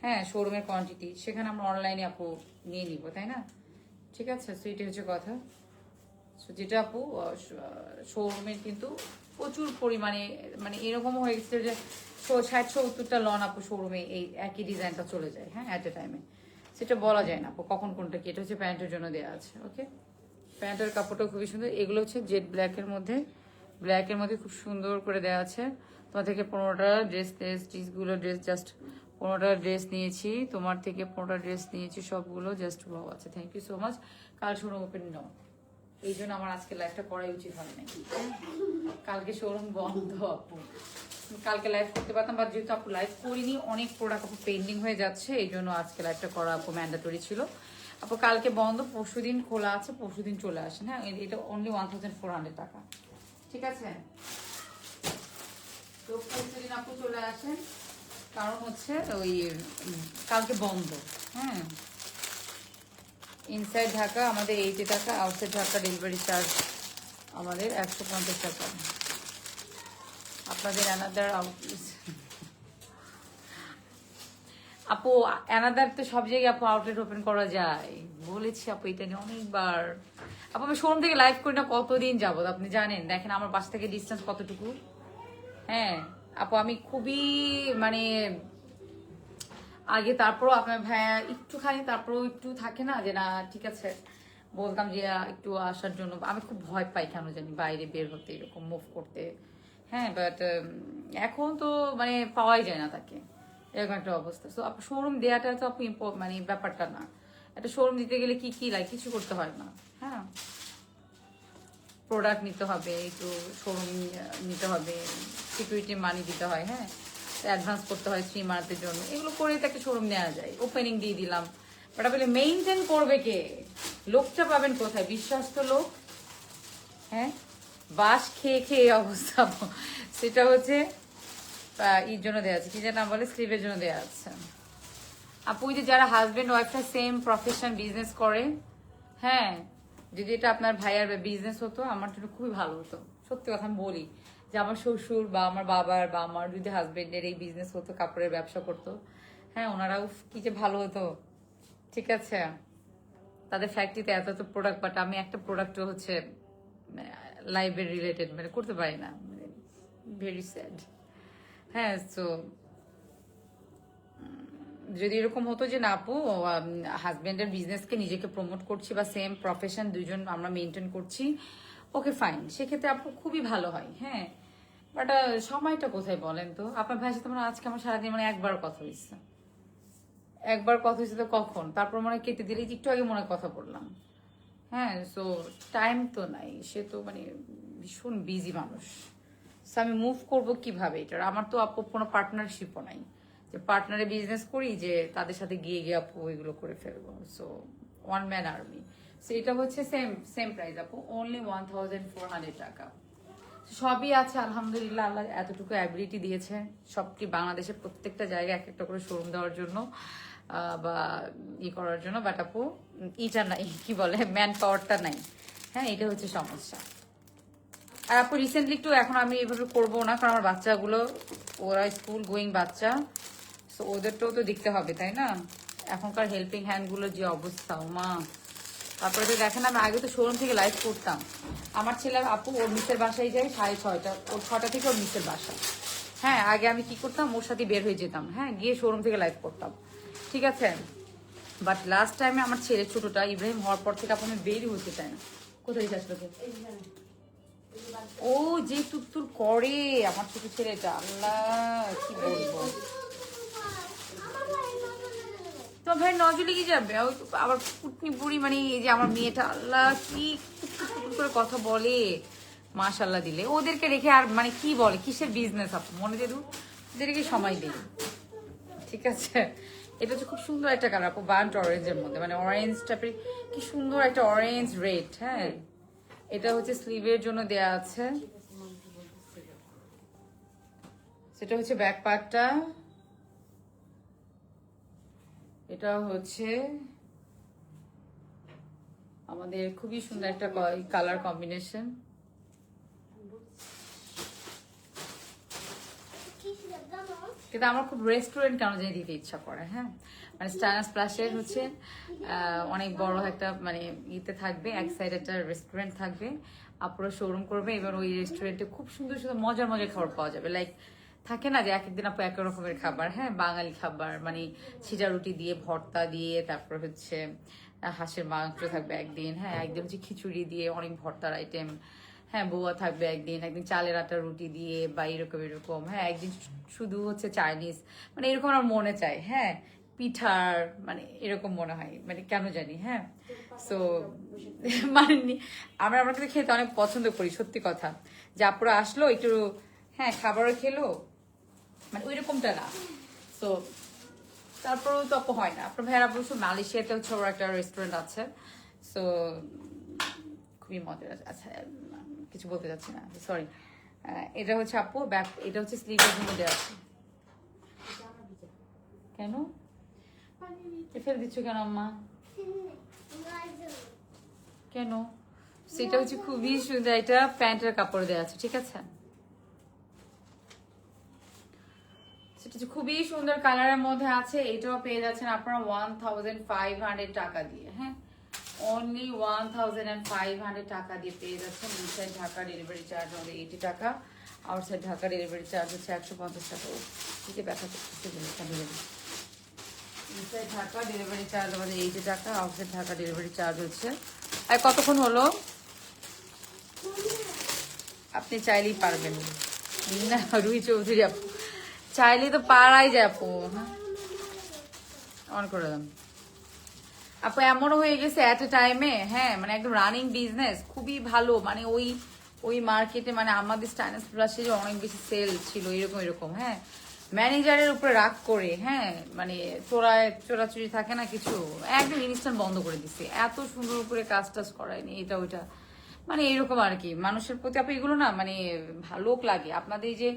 হ্যাঁ শোরুমের কোয়ান্টিটি, সেখানে আমরা অনলাইনে আপু নিয়ে নিব, তাই না? ঠিক আছে, সো এটাই হচ্ছে কথা। যেটা আপু শোরুমের কিন্তু প্রচুর পরিমাণে মানে এরকমও হয়ে গেছে যে 60-70টা লন আপু শোরুমে এই একই ডিজাইনটা চলে যায়, হ্যাঁ অ্যাট এ টাইমে। সেটা বলা যায় না আপু কখন কোনটা কি। এটা হচ্ছে প্যান্টের জন্য দেওয়া আছে, ওকে? প্যান্টের কাপড়টাও খুবই সুন্দর। এগুলো হচ্ছে জেড ব্ল্যাকের মধ্যে খুব সুন্দর করে দেওয়া আছে। তোমার থেকে 15টা ড্রেস জাস্ট 15টা ড্রেস নিয়েছি, তোমার থেকে 15টা ড্রেস নিয়েছি, সবগুলো জাস্ট ভালো আছে। Thank you so much. কাল শোরুম ওপেন নাও, এই জন্য আমার আজকে লাইভটা করাই উচিত হয় নাকি। কালকে শোরুম বন্ধ আপু, কালকে লাইভ করতে পারতাম, বা যেহেতু আপু লাইভ করিনি, অনেক প্রোডাক্ট আপু পেন্ডিং হয়ে যাচ্ছে, এই জন্য আজকে লাইভটা করা আপু ম্যান্ডেটরি ছিল। আপু কালকে বন্ধ, পরশুদিন খোলা আছে, পরশুদিন চলে আসেন। হ্যাঁ, এটা অনলি 1400 টাকা, ঠিক আছে? তো পরশুদিন আপু চলে আসেন, কারণ হচ্ছে ওই কালকে বন্ধ। হ্যাঁ, ইনসাইড ঢাকা আমাদের 80 টাকা, আউটসাইড ঢাকা ডেলিভারি চার্জ আমাদের 150 টাকা। আপনাদের অ্যানাদার আপু অ্যানাদার তো সব জায়গায় আপু আউটলেট ওপেন করা যায়, বলেছি আপু এটা নিয়ে অনেকবার। আপু আমি শোরুম থেকে লাইভ করি না কতদিন যাবত, আপনি জানেন। দেখেন আমার বাসা থেকে ডিস্টেন্স কতটুকু। হ্যাঁ আপু, আমি খুবই মানে আগে, তারপরও আপনার ভাইয়া একটুখানি, তারপরও একটু থাকে না যে না ঠিক আছে বলতাম যে একটু আসার জন্য। আমি খুব ভয় পাই কেন জানি বাইরে বের হতে, এরকম মুভ করতে। হ্যাঁ, বাট এখন তো মানে পাওয়াই যায় না তাকে, এরকম একটা অবস্থা। সো আপু শোরুম দেওয়াটা তো আপু মানে ব্যাপারটা না। একটা শোরুম দিতে গেলে কি লাগে, কিছু করতে হয় না। হ্যাঁ, প্রোডাক্ট নিতে হবে, একটু শোরুম নিতে হবে, সিকিউরিটি মানি দিতে হয়, হ্যাঁ অ্যাডভান্স করতে হয় 3 মান্থের জন্য, এগুলো করে তো একটা শোরুম নেওয়া যায়। ওপেনিং দিয়ে দিলাম, বাট আপনি মেইনটেইন করবে কে? লোকটা পাবেন কোথায়? বিশ্বস্ত লোক। হ্যাঁ, বাস খেয়ে খেয়ে অবস্থা। সেটা হচ্ছে এর জন্য দেওয়া আছে, কি যেন নাম বলে, স্লিভের জন্য দেওয়া আছে। আপু যে যারা হাজবেন্ড ওয়াইফটা সেম প্রফেশন বিজনেস করে, হ্যাঁ যদি এটা আপনার ভাইয়ার বিজনেস হতো আমার জন্য খুবই ভালো হতো। সত্যি কথা আমি বলি যে আমার শ্বশুর বা আমার বাবার বা আমার যদি হাজবেন্ডের এই বিজনেস হতো, কাপড়ের ব্যবসা করতো, হ্যাঁ ওনারাও কি যে ভালো হতো, ঠিক আছে? তাদের ফ্যাক্টরিতে এত এত প্রোডাক্ট, বাট আমি একটা প্রোডাক্টও হচ্ছে লাইভের রিলেটেড মানে করতে পারি না, ভেরি স্যাড। হ্যাঁ, সো যদি এরকম হতো যে না আপু হাজবেন্ডের বিজনেসকে নিজেকে প্রমোট করছি বা সেম প্রফেশন দুজন আমরা মেনটেন করছি, ওকে ফাইন, সেক্ষেত্রে আপু খুবই ভালো হয়। হ্যাঁ, বাট সময়টা কোথায় বলেন তো? আপনার ভাইয়ের সাথে মানে আজকে আমার সারাদিন মানে একবার কথা হয়েছে, একবার কথা হয়েছে তো কখন, তারপর মনে হয় কেটে দিলে একটু আগে মনে হয় কথা বললাম। হ্যাঁ, সো টাইম তো নাই, সে তো মানে ভীষণ বিজি মানুষ। সো আমি মুভ করবো কিভাবে এটার? আমার তো আপু কোনো পার্টনারশিপও নাই যে পার্টনারে বিজনেস করি যে তাদের সাথে গিয়ে গিয়ে আপু এগুলো করে ফেলবো। So one man army. So এটা হচ্ছে সেম সেম প্রাইস আপু, অনলি 1400 টাকা। সবই আছে আলহামদুলিল্লাহ, আল্লাহ এতটুকু অ্যাবিলিটি দিয়েছে সবটি বাংলাদেশের প্রত্যেকটা জায়গায় এক একটা করে শোরুম দেওয়ার জন্য বা করার জন্য, বাট আপু ইটা নাই, কি বলে ম্যান পাওয়ারটা নাই। হ্যাঁ, এটা হচ্ছে সমস্যা। আর আপু রিসেন্টলি একটু এখন আমি এভাবে করবো না, কারণ আমার বাচ্চাগুলো ওরা স্কুল গোয়িং বাচ্চা, তো ওদেরটাও তো দেখতে হবে তাই না? এখনকার হেল্পিং হ্যান্ডগুলোর যে অবস্থা মা। তারপরে তো দেখেন আমি আগে তো শোরুম থেকে লাইভ করতাম, আমার ছেলে আপু ওর মিসের বাসায় যাই 6:30, ওর 6টা থেকে ওর মিসের বাসা। হ্যাঁ, আগে আমি কি করতাম ওর সাথে বের হয়ে যেতাম, হ্যাঁ গিয়ে শোরুম থেকে লাইভ করতাম, ঠিক আছে। বাট লাস্ট টাইমে আমার ছেলে ছোটটা ইব্রাহিম হওয়ার পর থেকে আপু আমি বেরই হতে চাই না। কোথায় যাস তোকে? ও যে তুত্তুর করে আমার ছোট ছেলেটা, আল্লাহ কি বলবো। তো ভাই নজরে কি যাবে আবার কুটনি বুড়ি, মানে এই যে আমার মেয়েটা আল্লাহ কি করে কথা বলে, মাশাল্লাহ দিলে ওদেরকে রেখে আর মানে কি বলে কিসের বিজনেস আপু, মনে দেদু ওদেরকে সময় দিই, ঠিক আছে। এটা হচ্ছে খুব সুন্দর একটা কালার আপু, বার্ন্ট অরেঞ্জের মধ্যে, মানে অরেঞ্জ টাইপের কি সুন্দর একটা অরেঞ্জ রেড। হ্যাঁ, এটা হচ্ছে স্লিভের জন্য দেয়া আছে, সেটা হচ্ছে ব্যাক পার্টটা, এটা হচ্ছে আমাদের খুবই সুন্দর একটা কালার কম্বিনেশন। কিন্তু আমার খুব রেস্টুরেন্ট কেন জানি দিতে ইচ্ছা করে। হ্যাঁ, মানে স্টাইনাস প্লাসের হচ্ছে অনেক বড় একটা মানে ইতে থাকবে, এক সাইড একটা রেস্টুরেন্ট থাকবে, আপুরা শোরুম করবে, এবার ওই রেস্টুরেন্টে খুব সুন্দর সুন্দর মজার মজার খাবার পাওয়া যাবে। লাইক থাকে না যে এক একদিন আপু এক রকমের খাবার, হ্যাঁ বাঙালি খাবার মানে ছিটা রুটি দিয়ে ভর্তা দিয়ে, তারপর হচ্ছে হাঁসের মাংস থাকবে একদিন, হ্যাঁ একদিন হচ্ছে খিচুড়ি দিয়ে অনেক ভর্তার আইটেম, হ্যাঁ বোয়া থাকবে একদিন, একদিন চালের আটা রুটি দিয়ে বা এরকম এরকম, হ্যাঁ একদিন শুধু হচ্ছে চাইনিজ, মানে এরকম আমার মনে চায়। হ্যাঁ, পিঠার মানে এরকম মনে হয়, মানে কেন জানি। হ্যাঁ, সো মানে আমরা আমরা কিন্তু খেতে অনেক পছন্দ করি, সত্যি কথা, যে আপুরা আসলো একটু হ্যাঁ খাবারও খেলো, মানে ওই রকমটা না। সো তারপরেও তো আপু হয় না। আপনার ভাইয়ের অবশ্য মালয়েশিয়াতে হচ্ছে ওর একটা রেস্টুরেন্ট আছে, সো খুবই মজার। আচ্ছা কিছু বলতে যাচ্ছি না, সরি। এটা হচ্ছে আপু ব্যাক, এটা হচ্ছে স্লিভের জন্য দেওয়া আছে। কেন ফেলে দিচ্ছ কেন আম্মা? কেন? সেটা হচ্ছে খুবই সুন্দর, এটা প্যান্টের কাপড় দেওয়া আছে, ঠিক আছে। সেটা হচ্ছে খুবই সুন্দর কালারের মধ্যে আছে, এটাও পেয়ে যাচ্ছেন আপনারা 1500 টাকা দিয়ে। হ্যাঁ, অনলি 1500 টাকা দিয়ে পেয়ে যাচ্ছেন। ইনসাইড ঢাকা ডেলিভারি চার্জ আমাদের 80 টাকা, আউটসাইড ঢাকা ডেলিভারি চার্জ হচ্ছে 150 টাকা। দিতে ব্যথা করতেছে জিনিসটা ভেবে। ইনসাইড ঢাকা ডেলিভারি চার্জ আমাদের 80 টাকা, আউটসাইড ঢাকা ডেলিভারি চার্জ হচ্ছে। আর কতক্ষণ হলো? আপনি চাইলেই পারবেন না রুই চৌধুরী আপু, চাইলে তো পারাই যায় আপু। হ্যাঁ, অন করে দেন আপু। এমনও হয়ে গেছে এট এ টাইমে, হ্যাঁ মানে একদম রানিং বিজনেস খুবই ভালো, মানে ওই ওই মার্কেটে মানে আমাদের স্টাইনাস প্লাসে অনেক বেশি সেল ছিল এরকম এরকম। হ্যাঁ, ম্যানেজারের উপরে রাগ করে, হ্যাঁ মানে চোরাচুরি থাকে না কিছু, একদম ইনস্ট্যান্ট বন্ধ করে দিছে, এত সুন্দর করে কাজ টাজ করায়নি এটা ওইটা, মানে এরকম আর কি। মানুষের প্রতি আপু এগুলো না মানে ভালো লাগে। আপনাদের এই যে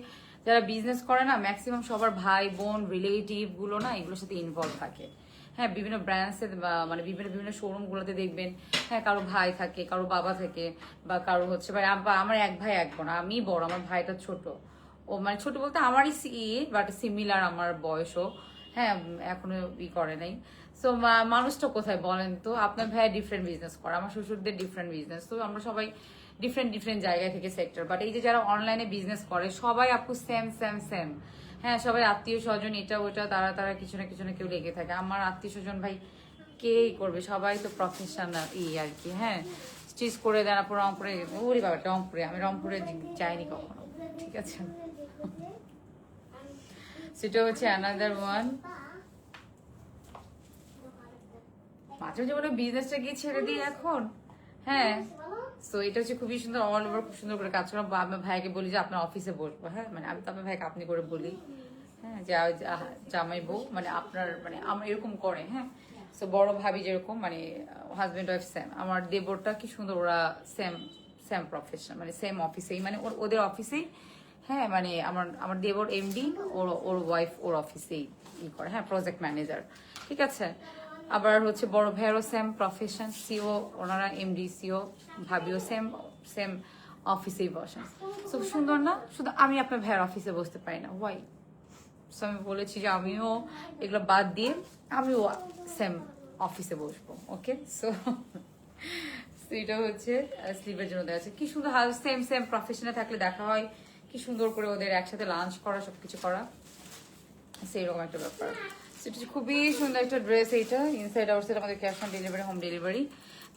যারা বিজনেস করে না ম্যাক্সিমাম সবার ভাই বোন রিলেটিভ গুলো না এগুলোর সাথে ইনভলভ থাকে। হ্যাঁ, বিভিন্ন ব্র্যান্ডসের মানে বিভিন্ন বিভিন্ন শোরুম গুলোতে দেখবেন, হ্যাঁ কারো ভাই থাকে, কারো বাবা থাকে, বা কারো হচ্ছে ভাই, আমার এক ভাই এক বোন, আমি বড়, আমার ভাইটা ছোট। ও মানে ছোট বলতে আমারই বাট সিমিলার আমার বয়সও। হ্যাঁ এখনো করে নাই। সো মানুষটা কোথায় বলেন তো? আপনার ভাইয়া ডিফারেন্ট বিজনেস করে, আমার শ্বশুরদের ডিফারেন্ট বিজনেস, তো আমরা সবাই ডিফারেন্ট ডিফারেন্ট জায়গা থেকে সেক্টর। বাট এই যে যারা অনলাইনে বিজনেস করে সবাই আপু সেম সেম সেম। হ্যাঁ সবাই আত্মীয় স্বজন এটা ওটা তারা তারা কিছু না কিছু না কেউ লেগে থাকে। আমার আত্মীয় স্বজন ভাই কেই করবে, সবাই তো প্রফেশনাল আর কি। হ্যাঁ স্টিচ করে দেন আপু রংপুরে, ওরে বাবা রংপুরে, আমি রংপুরে যাইনি কখনো, ঠিক আছে। সেটা হচ্ছে অ্যানাদার ওয়ান। মাঝে মাঝে বলে বিজনেসটা গিয়ে ছেড়ে দিই এখন। হ্যাঁ তো এটা হচ্ছে খুবই সুন্দর, অল ওভার খুব সুন্দর করে কাজ করা। আমার ভাইকে বলি যে আপনার অফিসে বসবো, হ্যাঁ মানে আমি তো আমার ভাইকে আপনি করে বলি, হ্যাঁ জামাই বউ মানে আপনার মানে আমার এরকম করে। হ্যাঁ তো বড় ভাবি যেরকম মানে হাজবেন্ড ওয়াইফ সেম, আমার দেবরটা কি সুন্দর, ওরা সেম সেম প্রফেশন মানে সেম অফিসেই, মানে ওদের অফিসেই। হ্যাঁ মানে আমার আমার দেবর এমডি, ওর ওর ওয়াইফ ওর অফিসেই ই করে, হ্যাঁ প্রজেক্ট ম্যানেজার, ঠিক আছে। আবার হচ্ছে বড় ভাইয়েরও সেম প্রফেশন, সিও, ওনারা এমডি সিও, ভাবিও সেম সেম অফিসেই বসেন। খুব সুন্দর না? শুধু আমি আপনার ভাইয়ের অফিসে বসতে পারি না, ওয়াই? সো আমি বলেছি যে আমিও এগুলো বাদ দিয়ে আমিও সেম অফিসে বসবো, ওকে। সো এটা হচ্ছে স্লিপের জন্য দেওয়া আছে। কি সুন্দর সেম সেম প্রফেশনে থাকলে দেখা হয় কি সুন্দর করে ওদের একসাথে লাঞ্চ করা, সবকিছু করা, সেইরকম একটা ব্যাপার। সেটা খুবই সুন্দর একটা ড্রেস। এইটা ইনসাইড আউটসাইড আমাদের cash on delivery, home delivery.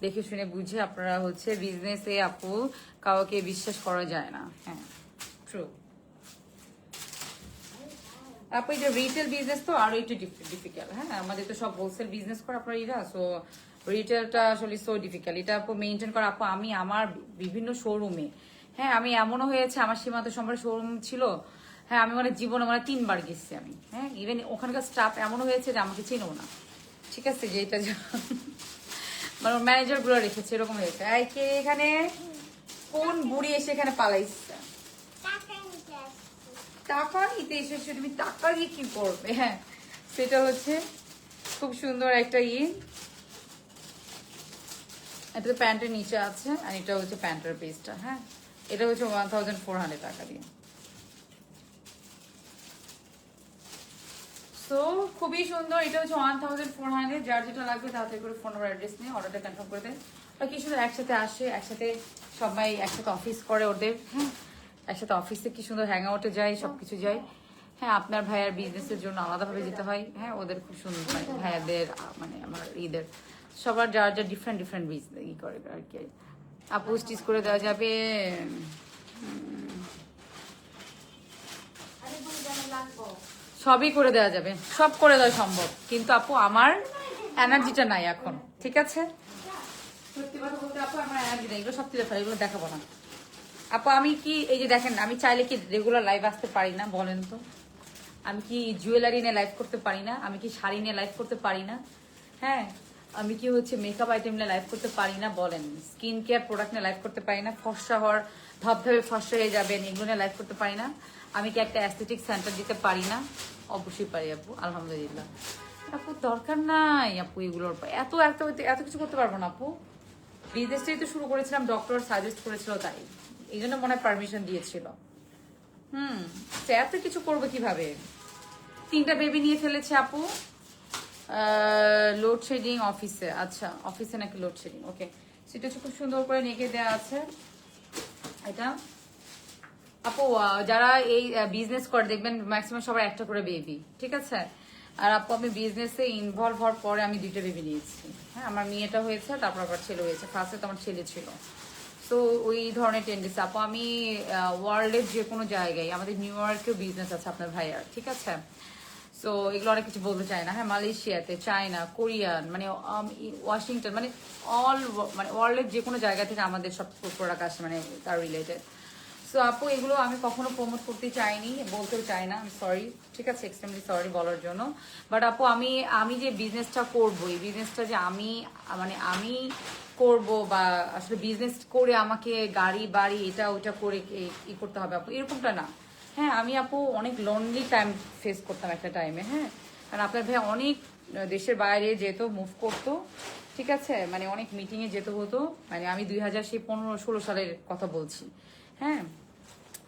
দেখে শুনে বুঝে আপনারা হচ্ছে বিজনেসে আপু কাউকে বিশ্বাস করা যায় না। হ্যাঁ ট্রু আপু, এটা রিটেল বিজনেস তো আরো একটু ডিফিকাল্ট। হ্যাঁ আমাদের তো সব হোলসেল বিজনেস করে আপনারা এরা, সো রিটেলটা আসলে সো ডিফিকাল্ট। এটা আপু মেনটেন করা। আপু আমি আমার বিভিন্ন শোরুমে, হ্যাঁ আমি এমনও হয়েছে আমার সীমান্ত সম্রাট শোরুম ছিল, হ্যাঁ আমি মানে জীবনে মানে 3 বার গেছি আমি। হ্যাঁ ইভেন ওখানকার স্টাফ এমনও হয়েছে যে আমাকে চিনও না, ঠিক আছে, যে এটা মানে ম্যানেজার গুলো রেখেছে, এরকম হয়েছে। এই কে এখানে, কোন বুড়ি এসে এখানে পালাইছে? টাকা নিতে এসেছো তুমি, টাকা দিয়ে কি করবে? হ্যাঁ সেটা হচ্ছে খুব সুন্দর একটা এটা তো প্যান্টের নিচে আছে, আর এটা হচ্ছে প্যান্টের পিসটা। হ্যাঁ এটা হচ্ছে 1400 টাকা দিয়ে। তো খুবই সুন্দর। এটা হচ্ছে 1400। যার যেটা লাগবে তাড়াতাড়ি করে ফোন নাম্বার অ্যাড্রেস নিয়ে অর্ডারটা কনফার্ম করে দেন। আর কি সুন্দর একসাথে আসে, একসাথে সবাই একসাথে অফিস করে ওদের। হ্যাঁ একসাথে অফিসে কি সুন্দর হ্যাং আউটে যায়, সবকিছু যায়। হ্যাঁ আপনার ভাইয়ার বিজনেসের জন্য আলাদাভাবে যেতে হয়। হ্যাঁ ওদের খুব সুন্দর মানে ভাইয়াদের মানে আমার ঈদের সবার যার যা ডিফারেন্ট ডিফারেন্ট বিজনেস ই করে আর কি। আপু স্টিচ করে দেওয়া যাবে? সবই করে দেওয়া যাবে, সব করে দেওয়া সম্ভব, কিন্তু আপু আমার এনার্জিটা নাই এখন, ঠিক আছে। সত্যি কথা বলতে আপু আমার এনার্জি নেই, এগুলো সব তুলে ফেলে, এগুলো দেখাবো না আপু। আমি কি এই যে দেখেন, আমি চাইলে কি রেগুলার লাইভ আসতে পারি না বলেন তো? আমি কি জুয়েলারি নিয়ে লাইভ করতে পারি না? আমি কি শাড়ি নিয়ে লাইভ করতে পারি না? হ্যাঁ আমি কি হচ্ছে মেকআপ আইটেম নিয়ে লাইভ করতে পারি না বলেন? স্কিন কেয়ার প্রোডাক্ট নিয়ে লাইভ করতে পারি না? ফর্সা হওয়ার, ধবধবে ফর্সা হয়ে যাবেন এগুলো নিয়ে লাইভ করতে পারি না? আমি কি একটা অ্যাস্থেটিক সেন্টার দিতে পারি না? অবশ্যই পারি আপু, আলহামদুলিল্লাহ। আপু দরকার নাই আপু এগুলোর, এত এত এত কিছু করতে পারবো না আপু। বিজনেসটাই তো শুরু করেছিলাম, ডক্টর সাজেস্ট করেছিল, তাই এই জন্য মনে হয় পারমিশন দিয়েছিল। তো এত কিছু করবো কিভাবে? 3টা বেবি নিয়ে ফেলেছে আপু। লোডশেডিং অফিসে, আচ্ছা অফিসে নাকি লোডশেডিং, ওকে। সেটা হচ্ছে খুব সুন্দর করে নেকে দেওয়া আছে এটা। আপু যারা এই বিজনেস করে দেখবেন ম্যাক্সিমাম সবার একটা করে বেবি, ঠিক আছে। আর আপু আমি বিজনেসে ইনভলভ হওয়ার পরে আমি 2টা বেবি নিয়েছি। হ্যাঁ আমার মেয়েটা হয়েছে, তারপর আবার ছেলে হয়েছে। ফার্স্টে তো আমার ছেলে ছিল, তো ওই ধরনের টেন্ডেন্সি আপু। আমি ওয়ার্ল্ডের যে কোনো জায়গায়, আমাদের নিউ ইয়র্কেও বিজনেস আছে আপনার ভাইয়ার, ঠিক আছে। সো এগুলো অনেক কিছু বলতে চাই না। হ্যাঁ মালয়েশিয়াতে, চায়না, কোরিয়ান, মানে ওয়াশিংটন, মানে অল মানে ওয়ার্ল্ডের যে কোনো জায়গা থেকে আমাদের সব প্রোডাক্ট আসে মানে তার রিলেটেড। সো আপু এগুলো আমি কখনো প্রমোট করতে চাইনি, বলতেও চাই না, আমি সরি, ঠিক আছে, এক্সট্রিমলি সরি বলার জন্য। বাট আপু আমি আমি যে বিজনেসটা করবো, এই বিজনেসটা যে আমি মানে আমি করব, বা আসলে বিজনেস করে আমাকে গাড়ি বাড়ি এটা ওটা করে ই করতে হবে আপু, এরকমটা না। হ্যাঁ আমি আপু অনেক লোনলি টাইম ফেস করতাম একটা টাইমে। হ্যাঁ কারণ আপনার ভাই অনেক দেশের বাইরে যেত, মুভ করতো, ঠিক আছে, মানে অনেক মিটিংয়ে যেতে হতো। মানে আমি 2015-16 সালের কথা বলছি। হ্যাঁ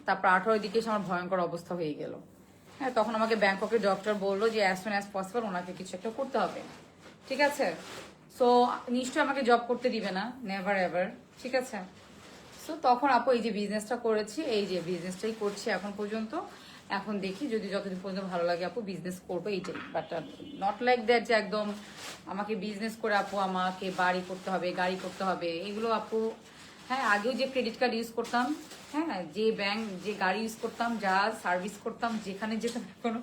তারপর 18 দিকে এসে আমার ভয়ঙ্কর অবস্থা হয়ে গেল। হ্যাঁ, তখন আমাকে ব্যাংককের ডক্টর বললো যে অ্যাজ সুন অ্যাজ পসিবল ওনাকে কিছু একটা করতে হবে, ঠিক আছে? সো নিশ্চয়ই আমাকে জব করতে দিবে না, নেভার এভার, ঠিক আছে? সো তখন আপু এই যে বিজনেসটা করেছি, এই যে বিজনেসটাই করছি এখন পর্যন্ত। এখন দেখি যদি যতদিন পর্যন্ত ভালো লাগে আপু বিজনেস করবো, এইটাই। বাট নট লাইক দ্যাট যে একদম আমাকে বিজনেস করে আপু আমাকে বাড়ি করতে হবে, গাড়ি করতে হবে, এগুলো আপু। হ্যাঁ, আগেও যে ক্রেডিট কার্ড ইউজ করতাম, হ্যাঁ, যে ব্যাংক, যে গাড়ি ইউজ করতাম, যা সার্ভিস করতাম, যেখানে যেতাম, কোনো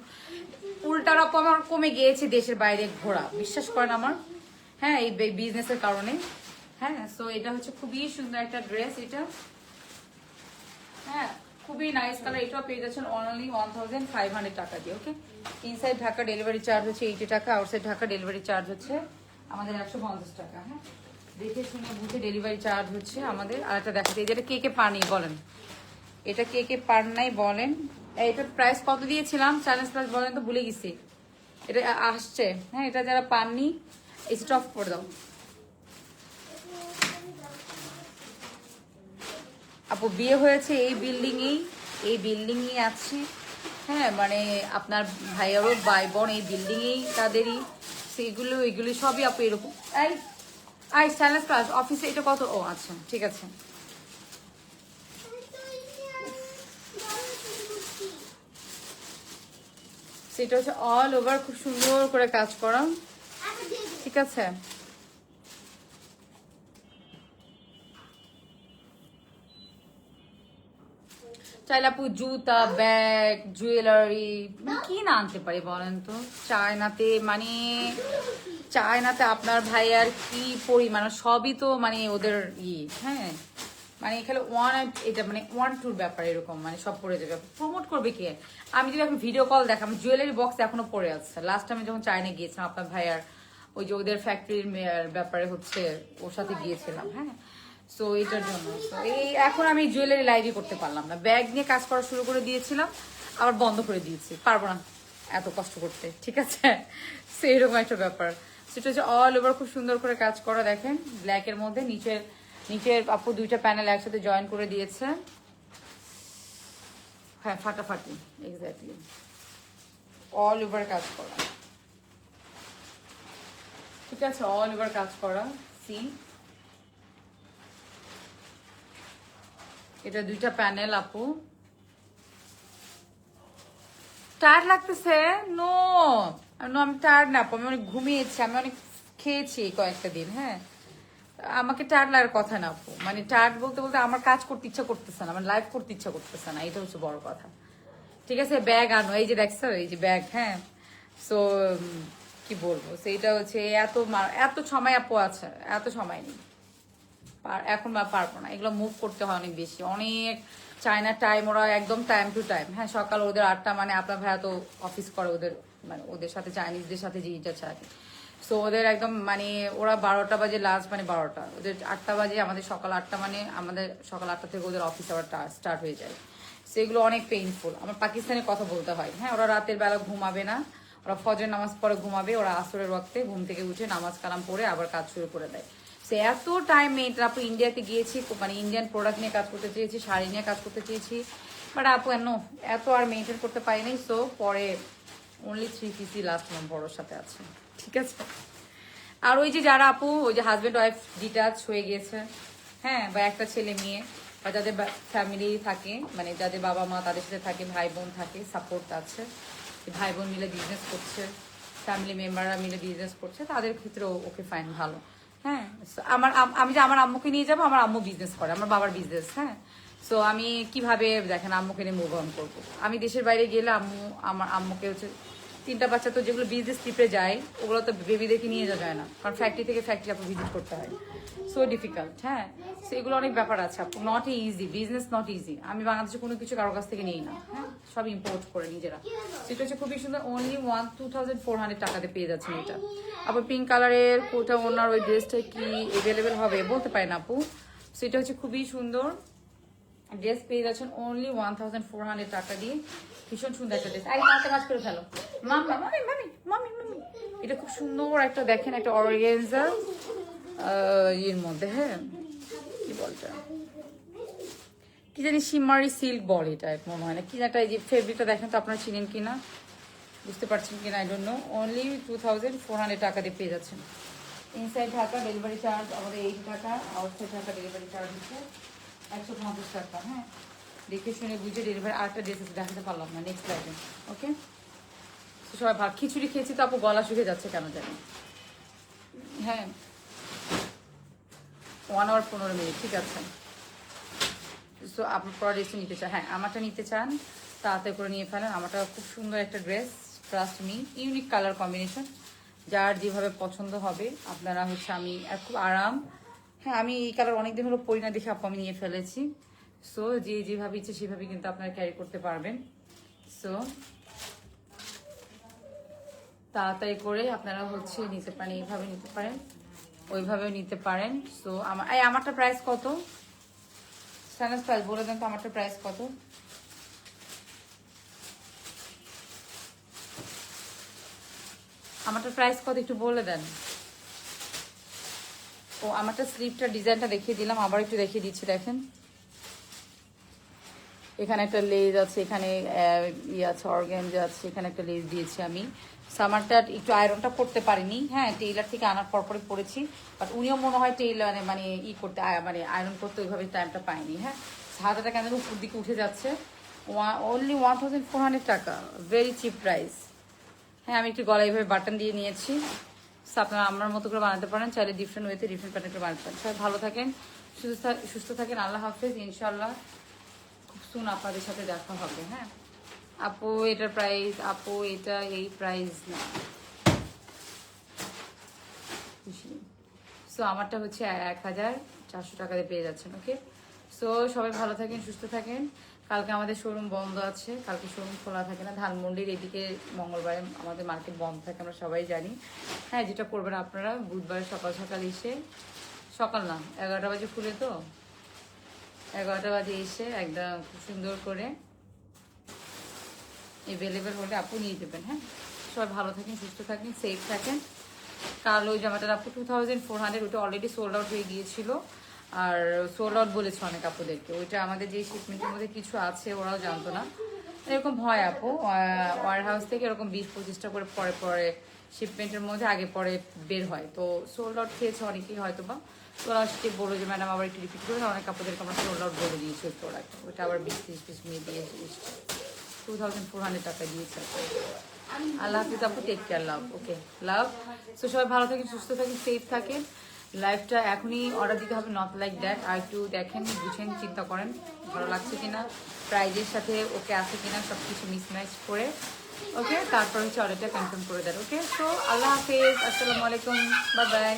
উল্টার আপু আমার কমে গিয়েছে দেশের বাইরে ঘোরা, বিশ্বাস করেন আমার। হ্যাঁ, এই বিজনেসের কারণে। হ্যাঁ, সো এটা হচ্ছে খুবই সুন্দর একটা ড্রেস এটা। হ্যাঁ, খুবই নাইস কালার। এটাও পেয়ে যাচ্ছেন অনলি 1500 টাকা দিয়ে। ওকে, ইনসাইড ঢাকা ডেলিভারি চার্জ হচ্ছে 80 টাকা, আউটসাইড ঢাকা ডেলিভারি চার্জ হচ্ছে আমাদের 150 টাকা। হ্যাঁ, দেখে শুনে বুঝে ডেলিভারি চার্জ হচ্ছে আমাদের। আর একটা দেখাতে, যেটা কে কে পান নাই বলেন, এটা কে কে পান নাই বলেন। এটার প্রাইস কত দিয়েছিলাম, চ্যালেঞ্জ প্রাইস বলেন তো, ভুলে গেছি। এটা আসছে, হ্যাঁ, এটা যারা পাননি স্টপ করে দাও আপু। বিয়ে হয়েছে এই বিল্ডিং এই আছে। হ্যাঁ, মানে আপনার ভাইয়েরও ভাই বোন এই বিল্ডিং এই তাদেরই, সেগুলো এগুলি সবই আপু এরকম। এই আই চ্যালেঞ্জ প্লাস অফিসে এটা কত? ও আচ্ছা, ঠিক আছে। সেটা হচ্ছে অল ওভার খুব সুন্দর করে কাজ করা, ঠিক আছে? চাইলে আপু জুতা, ব্যাগ, জুয়েলারি কি না আনতে পারি বলেন তো চায়নাতে। মানে চায়নাতে আপনার ভাই আর কি পরিমাণ, সবই তো মানে ওদের হ্যাঁ, মানে এখানে এটা মানে 1-2 ব্যাপার এরকম, মানে সব পড়ে যাবে। প্রমোট করবে কে? আমি যদি এখন ভিডিও কল দেখাম, জুয়েলারি বক্স এখনো পড়ে আছে। লাস্ট আমি যখন চায়না গিয়েছিলাম আপনার ভাই আর ওই যে ওদের ফ্যাক্টরির ব্যাপারে হচ্ছে ওর সাথে গিয়েছিলাম। হ্যাঁ, সো এটার জন্য এই এখন আমি জুয়েলারি লাইভই করতে পারলাম না। ব্যাগ নিয়ে কাজ করা শুরু করে দিয়েছিলাম, আবার বন্ধ করে দিয়েছি, পারবো না এত কষ্ট করতে, ঠিক আছে? সেইরকম একটা ব্যাপার। সেটা হচ্ছে অল ওভার খুব সুন্দর করে কাজ করা, দেখেন ব্ল্যাকের মধ্যে। নিচের আপু দুইটা প্যানেল একসাথে জয়েন করে দিয়েছে। হ্যাঁ, ফাটাফাটি, এক্স্যাক্টলি অল ওভার কাজ করা, ঠিক আছে? অল ওভার কাজ করা। সি, এটা দুইটা প্যানেল আপু। টায়ার্ড লাগতেছে? নো নো, আমি টায়ার্ড না আপু, আমি অনেক ঘুমিয়েছি, আমি অনেক খেয়েছি কয়েকটা দিন। হ্যাঁ, আমাকে টায়ার্ড লাগার কথা না আপু। মানে টায়ার্ড বলতে বলতে আমার কাজ করতে ইচ্ছা করতেছে না, আমার লাইফ করতে ইচ্ছা করতেছে না, এটা হচ্ছে বড় কথা, ঠিক আছে? ব্যাগ আনো, এই যে দেখছো, এই যে ব্যাগ। হ্যাঁ, সো কি বলবো, সেইটা হচ্ছে এত সময় আপু আছে, এত সময় নেই, এখন পারবো না। এগুলো মুভ করতে হয় অনেক বেশি, অনেক চায়নার টাইম, ওরা একদম টাইম টু টাইম। হ্যাঁ, সকাল ওদের 8টা, মানে আপনার ভাইয়া তো অফিস করে ওদের, মানে ওদের সাথে চাইনিজদের সাথে যেটা চায়। সো ওদের একদম মানে ওরা 12টা বাজে লাঞ্চ, মানে 12টা, ওদের 8টা বাজে, আমাদের সকাল 8টা, মানে আমাদের সকাল 8টা থেকে ওদের অফিস আবার স্টার্ট হয়ে যায়। সেগুলো অনেক পেইনফুল। আমার পাকিস্তানের কথা বলতে হয়। হ্যাঁ, ওরা রাতের বেলা ঘুমাবে না, ওরা ফজর নামাজ পরে ঘুমাবে, ওরা আসরের ওয়াক্তে ঘুম থেকে উঠে নামাজ কালাম পড়ে আবার কাজ শুরু করে দেয়। সে এত টাইম মেয়েটা। আপু ইন্ডিয়াতে গিয়েছি, মানে ইন্ডিয়ান প্রোডাক্ট নিয়ে কাজ করতে চেয়েছি, শাড়ি নিয়ে কাজ করতে চেয়েছি, বাট আপু এত আর মেনটেন করতে পারিনি। সো পরে অনলি 3 পিসি লাস্ট বড়োর সাথে আছে, ঠিক আছে? আর ওই যে যারা আপু ওই যে হাজব্যান্ড ওয়াইফ ডিটাচ হয়ে গিয়েছে, হ্যাঁ, বা একটা ছেলে মেয়ে, বা যাদের ফ্যামিলি থাকে, মানে যাদের বাবা মা তাদের সাথে থাকে, ভাই বোন থাকে, সাপোর্ট আছে, ভাই বোন মিলে বিজনেস করছে, ফ্যামিলি মেম্বাররা মিলে বিজনেস করছে, তাদের ক্ষেত্রেও ওকে ফাইন, ভালো। হ্যাঁ, আমি যে আমার আম্মুকে নিয়ে যাবো, আমার আম্মু বিজনেস করে, আমার বাবার বিজনেস। হ্যাঁ, সো আমি কিভাবে দেখেন আম্মুকে নিয়ে মুভ অন করবো? আমি দেশের বাইরে গেলে আমার আম্মুকে হচ্ছে 3টা বাচ্চা তো যেগুলো বিজনেস ট্রিপে যায়, ওগুলো তো বেবি দেখে নিয়ে যাওয়া যায় না, কারণ ফ্যাক্টরি থেকে ফ্যাক্টরি আপনি ভিজিট করতে হয়, সো ডিফিকাল্ট। হ্যাঁ, সো এগুলো অনেক ব্যাপার আছে আপু, not easy business, not easy. আমি বাংলাদেশে কোনো কিছু কারোর কাছ থেকে নিই না, হ্যাঁ, সব ইম্পোর্ট করে নিজেরা। সেটা হচ্ছে খুবই সুন্দর, অনলি 2400 টাকাতে পেয়ে যাচ্ছেন এটা। আবার পিঙ্ক কালারের কোটা ওনার ওই ড্রেসটা কি অ্যাভেলেবেল হবে বলতে পারেন আপু। সেটা হচ্ছে খুবই সুন্দর ড্রেস পেয়ে যাচ্ছেন অনলি 1400 টাকা দিয়ে। ভীষণ সুন্দর একটা ড্রেস। এই হাতে কাজ করে ফেলো মামি মামি মামি মামি মামি। এটা খুব সুন্দর একটা, দেখেন একটা অর্গানজা এর মধ্যে, হ্যাঁ কি বলটা, কি জানি শিমারি সিল্ক বল এটা মনে হয় না কি একটা, এই যে ফেব্রিকটা দেখেন তো আপনারা চিনেন কিনা, বুঝতে পারছেন কিনা আই ডোন্ট নো। অনলি 2400 টাকা দিয়ে পেয়ে যাচ্ছেন। ইনসাইড ঢাকা ডেলিভারি চার্জ আমাদের 80 টাকা, আউটসাইড ঢাকা ডেলিভারি চার্জ হচ্ছে 150 টাকা। হ্যাঁ, দেখে শুনে বুঝে ডেলিভারি। আরেকটা ড্রেস দেখাতে পারলাম না, নেক্সট আইটেম। ওকে, সবাই ভাত খিচুড়ি খেয়েছি তো আপু গলা শুকে যাচ্ছে কেন জানি। হ্যাঁ, 1 hour 15 মিনিট, ঠিক আছে। সো আপনার প্রোডাক্টটা নিতে চান, হ্যাঁ আমারটা নিতে চান তাড়াতাড়ি করে নিয়ে ফেলেন। আমারটা খুব সুন্দর একটা dress, trust me, unique colour combination, যার যেভাবে পছন্দ হবে আপনারা হচ্ছে। আমি খুব আরাম, হ্যাঁ আমি এই কালার অনেকদিন হলো পরি না দেখে আপু আমি নিয়ে ফেলেছি। সো যে যেভাবে ইচ্ছে সেভাবে কিন্তু আপনারা ক্যারি করতে পারবেন। সো তাড়াতাড়ি করে আপনারা হচ্ছে নিতে পারেন, এইভাবে নিতে পারেন, ওইভাবেও নিতে পারেন। সো আমারটা প্রাইস কত? স্ট্যান্ডার্ড প্রাইস বলে দেন তো, আমারটা প্রাইস কত? আমারটা প্রাইস কত একটু বলে দেন। ও আমারটা স্লিপটা ডিজাইনটা দেখিয়ে দিলাম, আবার একটু দেখিয়ে দিচ্ছি। দেখেন এখানে একটা লেজ আছে, এখানে ইয়ে আছে, অর্গানজা আছে, এখানে একটা লেজ দিয়েছি আমি। সামারটা একটু আয়রনটা করতে পারিনি, হ্যাঁ টেইলার থেকে আনার পরপরে পরেছি, বাট উনিও মনে হয় টেইলার মানে করতে মানে আয়রন করতে ওইভাবে টাইমটা পাইনি। হ্যাঁ, হাতাটা কেন উপর দিকে উঠে যাচ্ছে। অনলি 1400 টাকা, ভেরি চিপ প্রাইস। হ্যাঁ, আমি একটু গলায় এইভাবে বাটন দিয়ে নিয়েছি। আপনারা আমার মতো করে বানাতে পারেন, চাইলে ডিফারেন্ট ওয়েতে ডিফারেন্ট প্যাটার্নে বানাতে পারেন। সবাই ভালো থাকেন, সুস্থ থাকেন, আল্লাহ হাফেজ। ইনশাল্লাহ খুব সুন আপনাদের সাথে দেখা হবে। হ্যাঁ আপু এটার প্রাইস, আপু এটা এই প্রাইস না। সো আমারটা হচ্ছে 1400 টাকাতে পেয়ে যাচ্ছেন। ওকে, সো সবাই ভালো থাকেন, সুস্থ থাকেন। কালকে আমাদের শোরুম বন্ধ আছে, কালকে শোরুম খোলা থাকে না। ধানমন্ডির এদিকে মঙ্গলবারে আমাদের মার্কেট বন্ধ থাকে, আমরা সবাই জানি। হ্যাঁ, যেটা করবেন আপনারা বুধবার সকাল সকাল এসে, সকাল না 11টা বাজে খুলে তো, 11টা বাজে এসে একদম খুব সুন্দর করে এভেলেবেল হলে আপু নিয়ে দেবেন। হ্যাঁ, সবাই ভালো থাকেন, সুস্থ থাকেন, সেফ থাকেন। কালো ওই জামাটার আপু 2400, ওটা অলরেডি সোল্ড আউট হয়ে গিয়েছিল। আর সোল্ড আউট বলেছে অনেক আপুদেরকে, ওইটা আমাদের যে শিপমেন্টের মধ্যে কিছু আছে ওরাও জানতো না। এরকম হয় আপু, ওয়ার হাউস থেকে এরকম 20-25টা করে পরে পরে শিপমেন্টের মধ্যে আগে পরে বের হয়, তো সোল্ড আউট খেয়েছে অনেকেই হয়তো বা। তো ওরা সেটি বললো যে ম্যাডাম আবার একটু রিপিট করে, অনেক আপুদেরকে আমরা সোল্ড আউট বলে দিয়েছি ওই প্রোডাক্ট, ওইটা আবার 20-30 পিস নিয়ে দিয়ে 2400 টাকা দিয়েছে। আল্লাহ হাফিজ আপু, টেক কেয়ার, লাভ। ওকে, লাভ। সো সবাই ভালো থাকেন, সুস্থ থাকেন, সেফ থাকেন। লাইফটা এখনই অর্ডার দিতে হবে, নট লাইক দ্যাট। আর একটু দেখেন, বুঝেন, চিন্তা করেন ভালো লাগছে কিনা, প্রাইজের সাথে ওকে আছে কিনা, সব কিছু মিসম্যাচ করে ওকে তারপর হচ্ছে অর্ডারটা কনফার্ম করে দেন। ওকে, সো আল্লাহ হাফিজ, আসসালামু আলাইকুম, বাই বাই।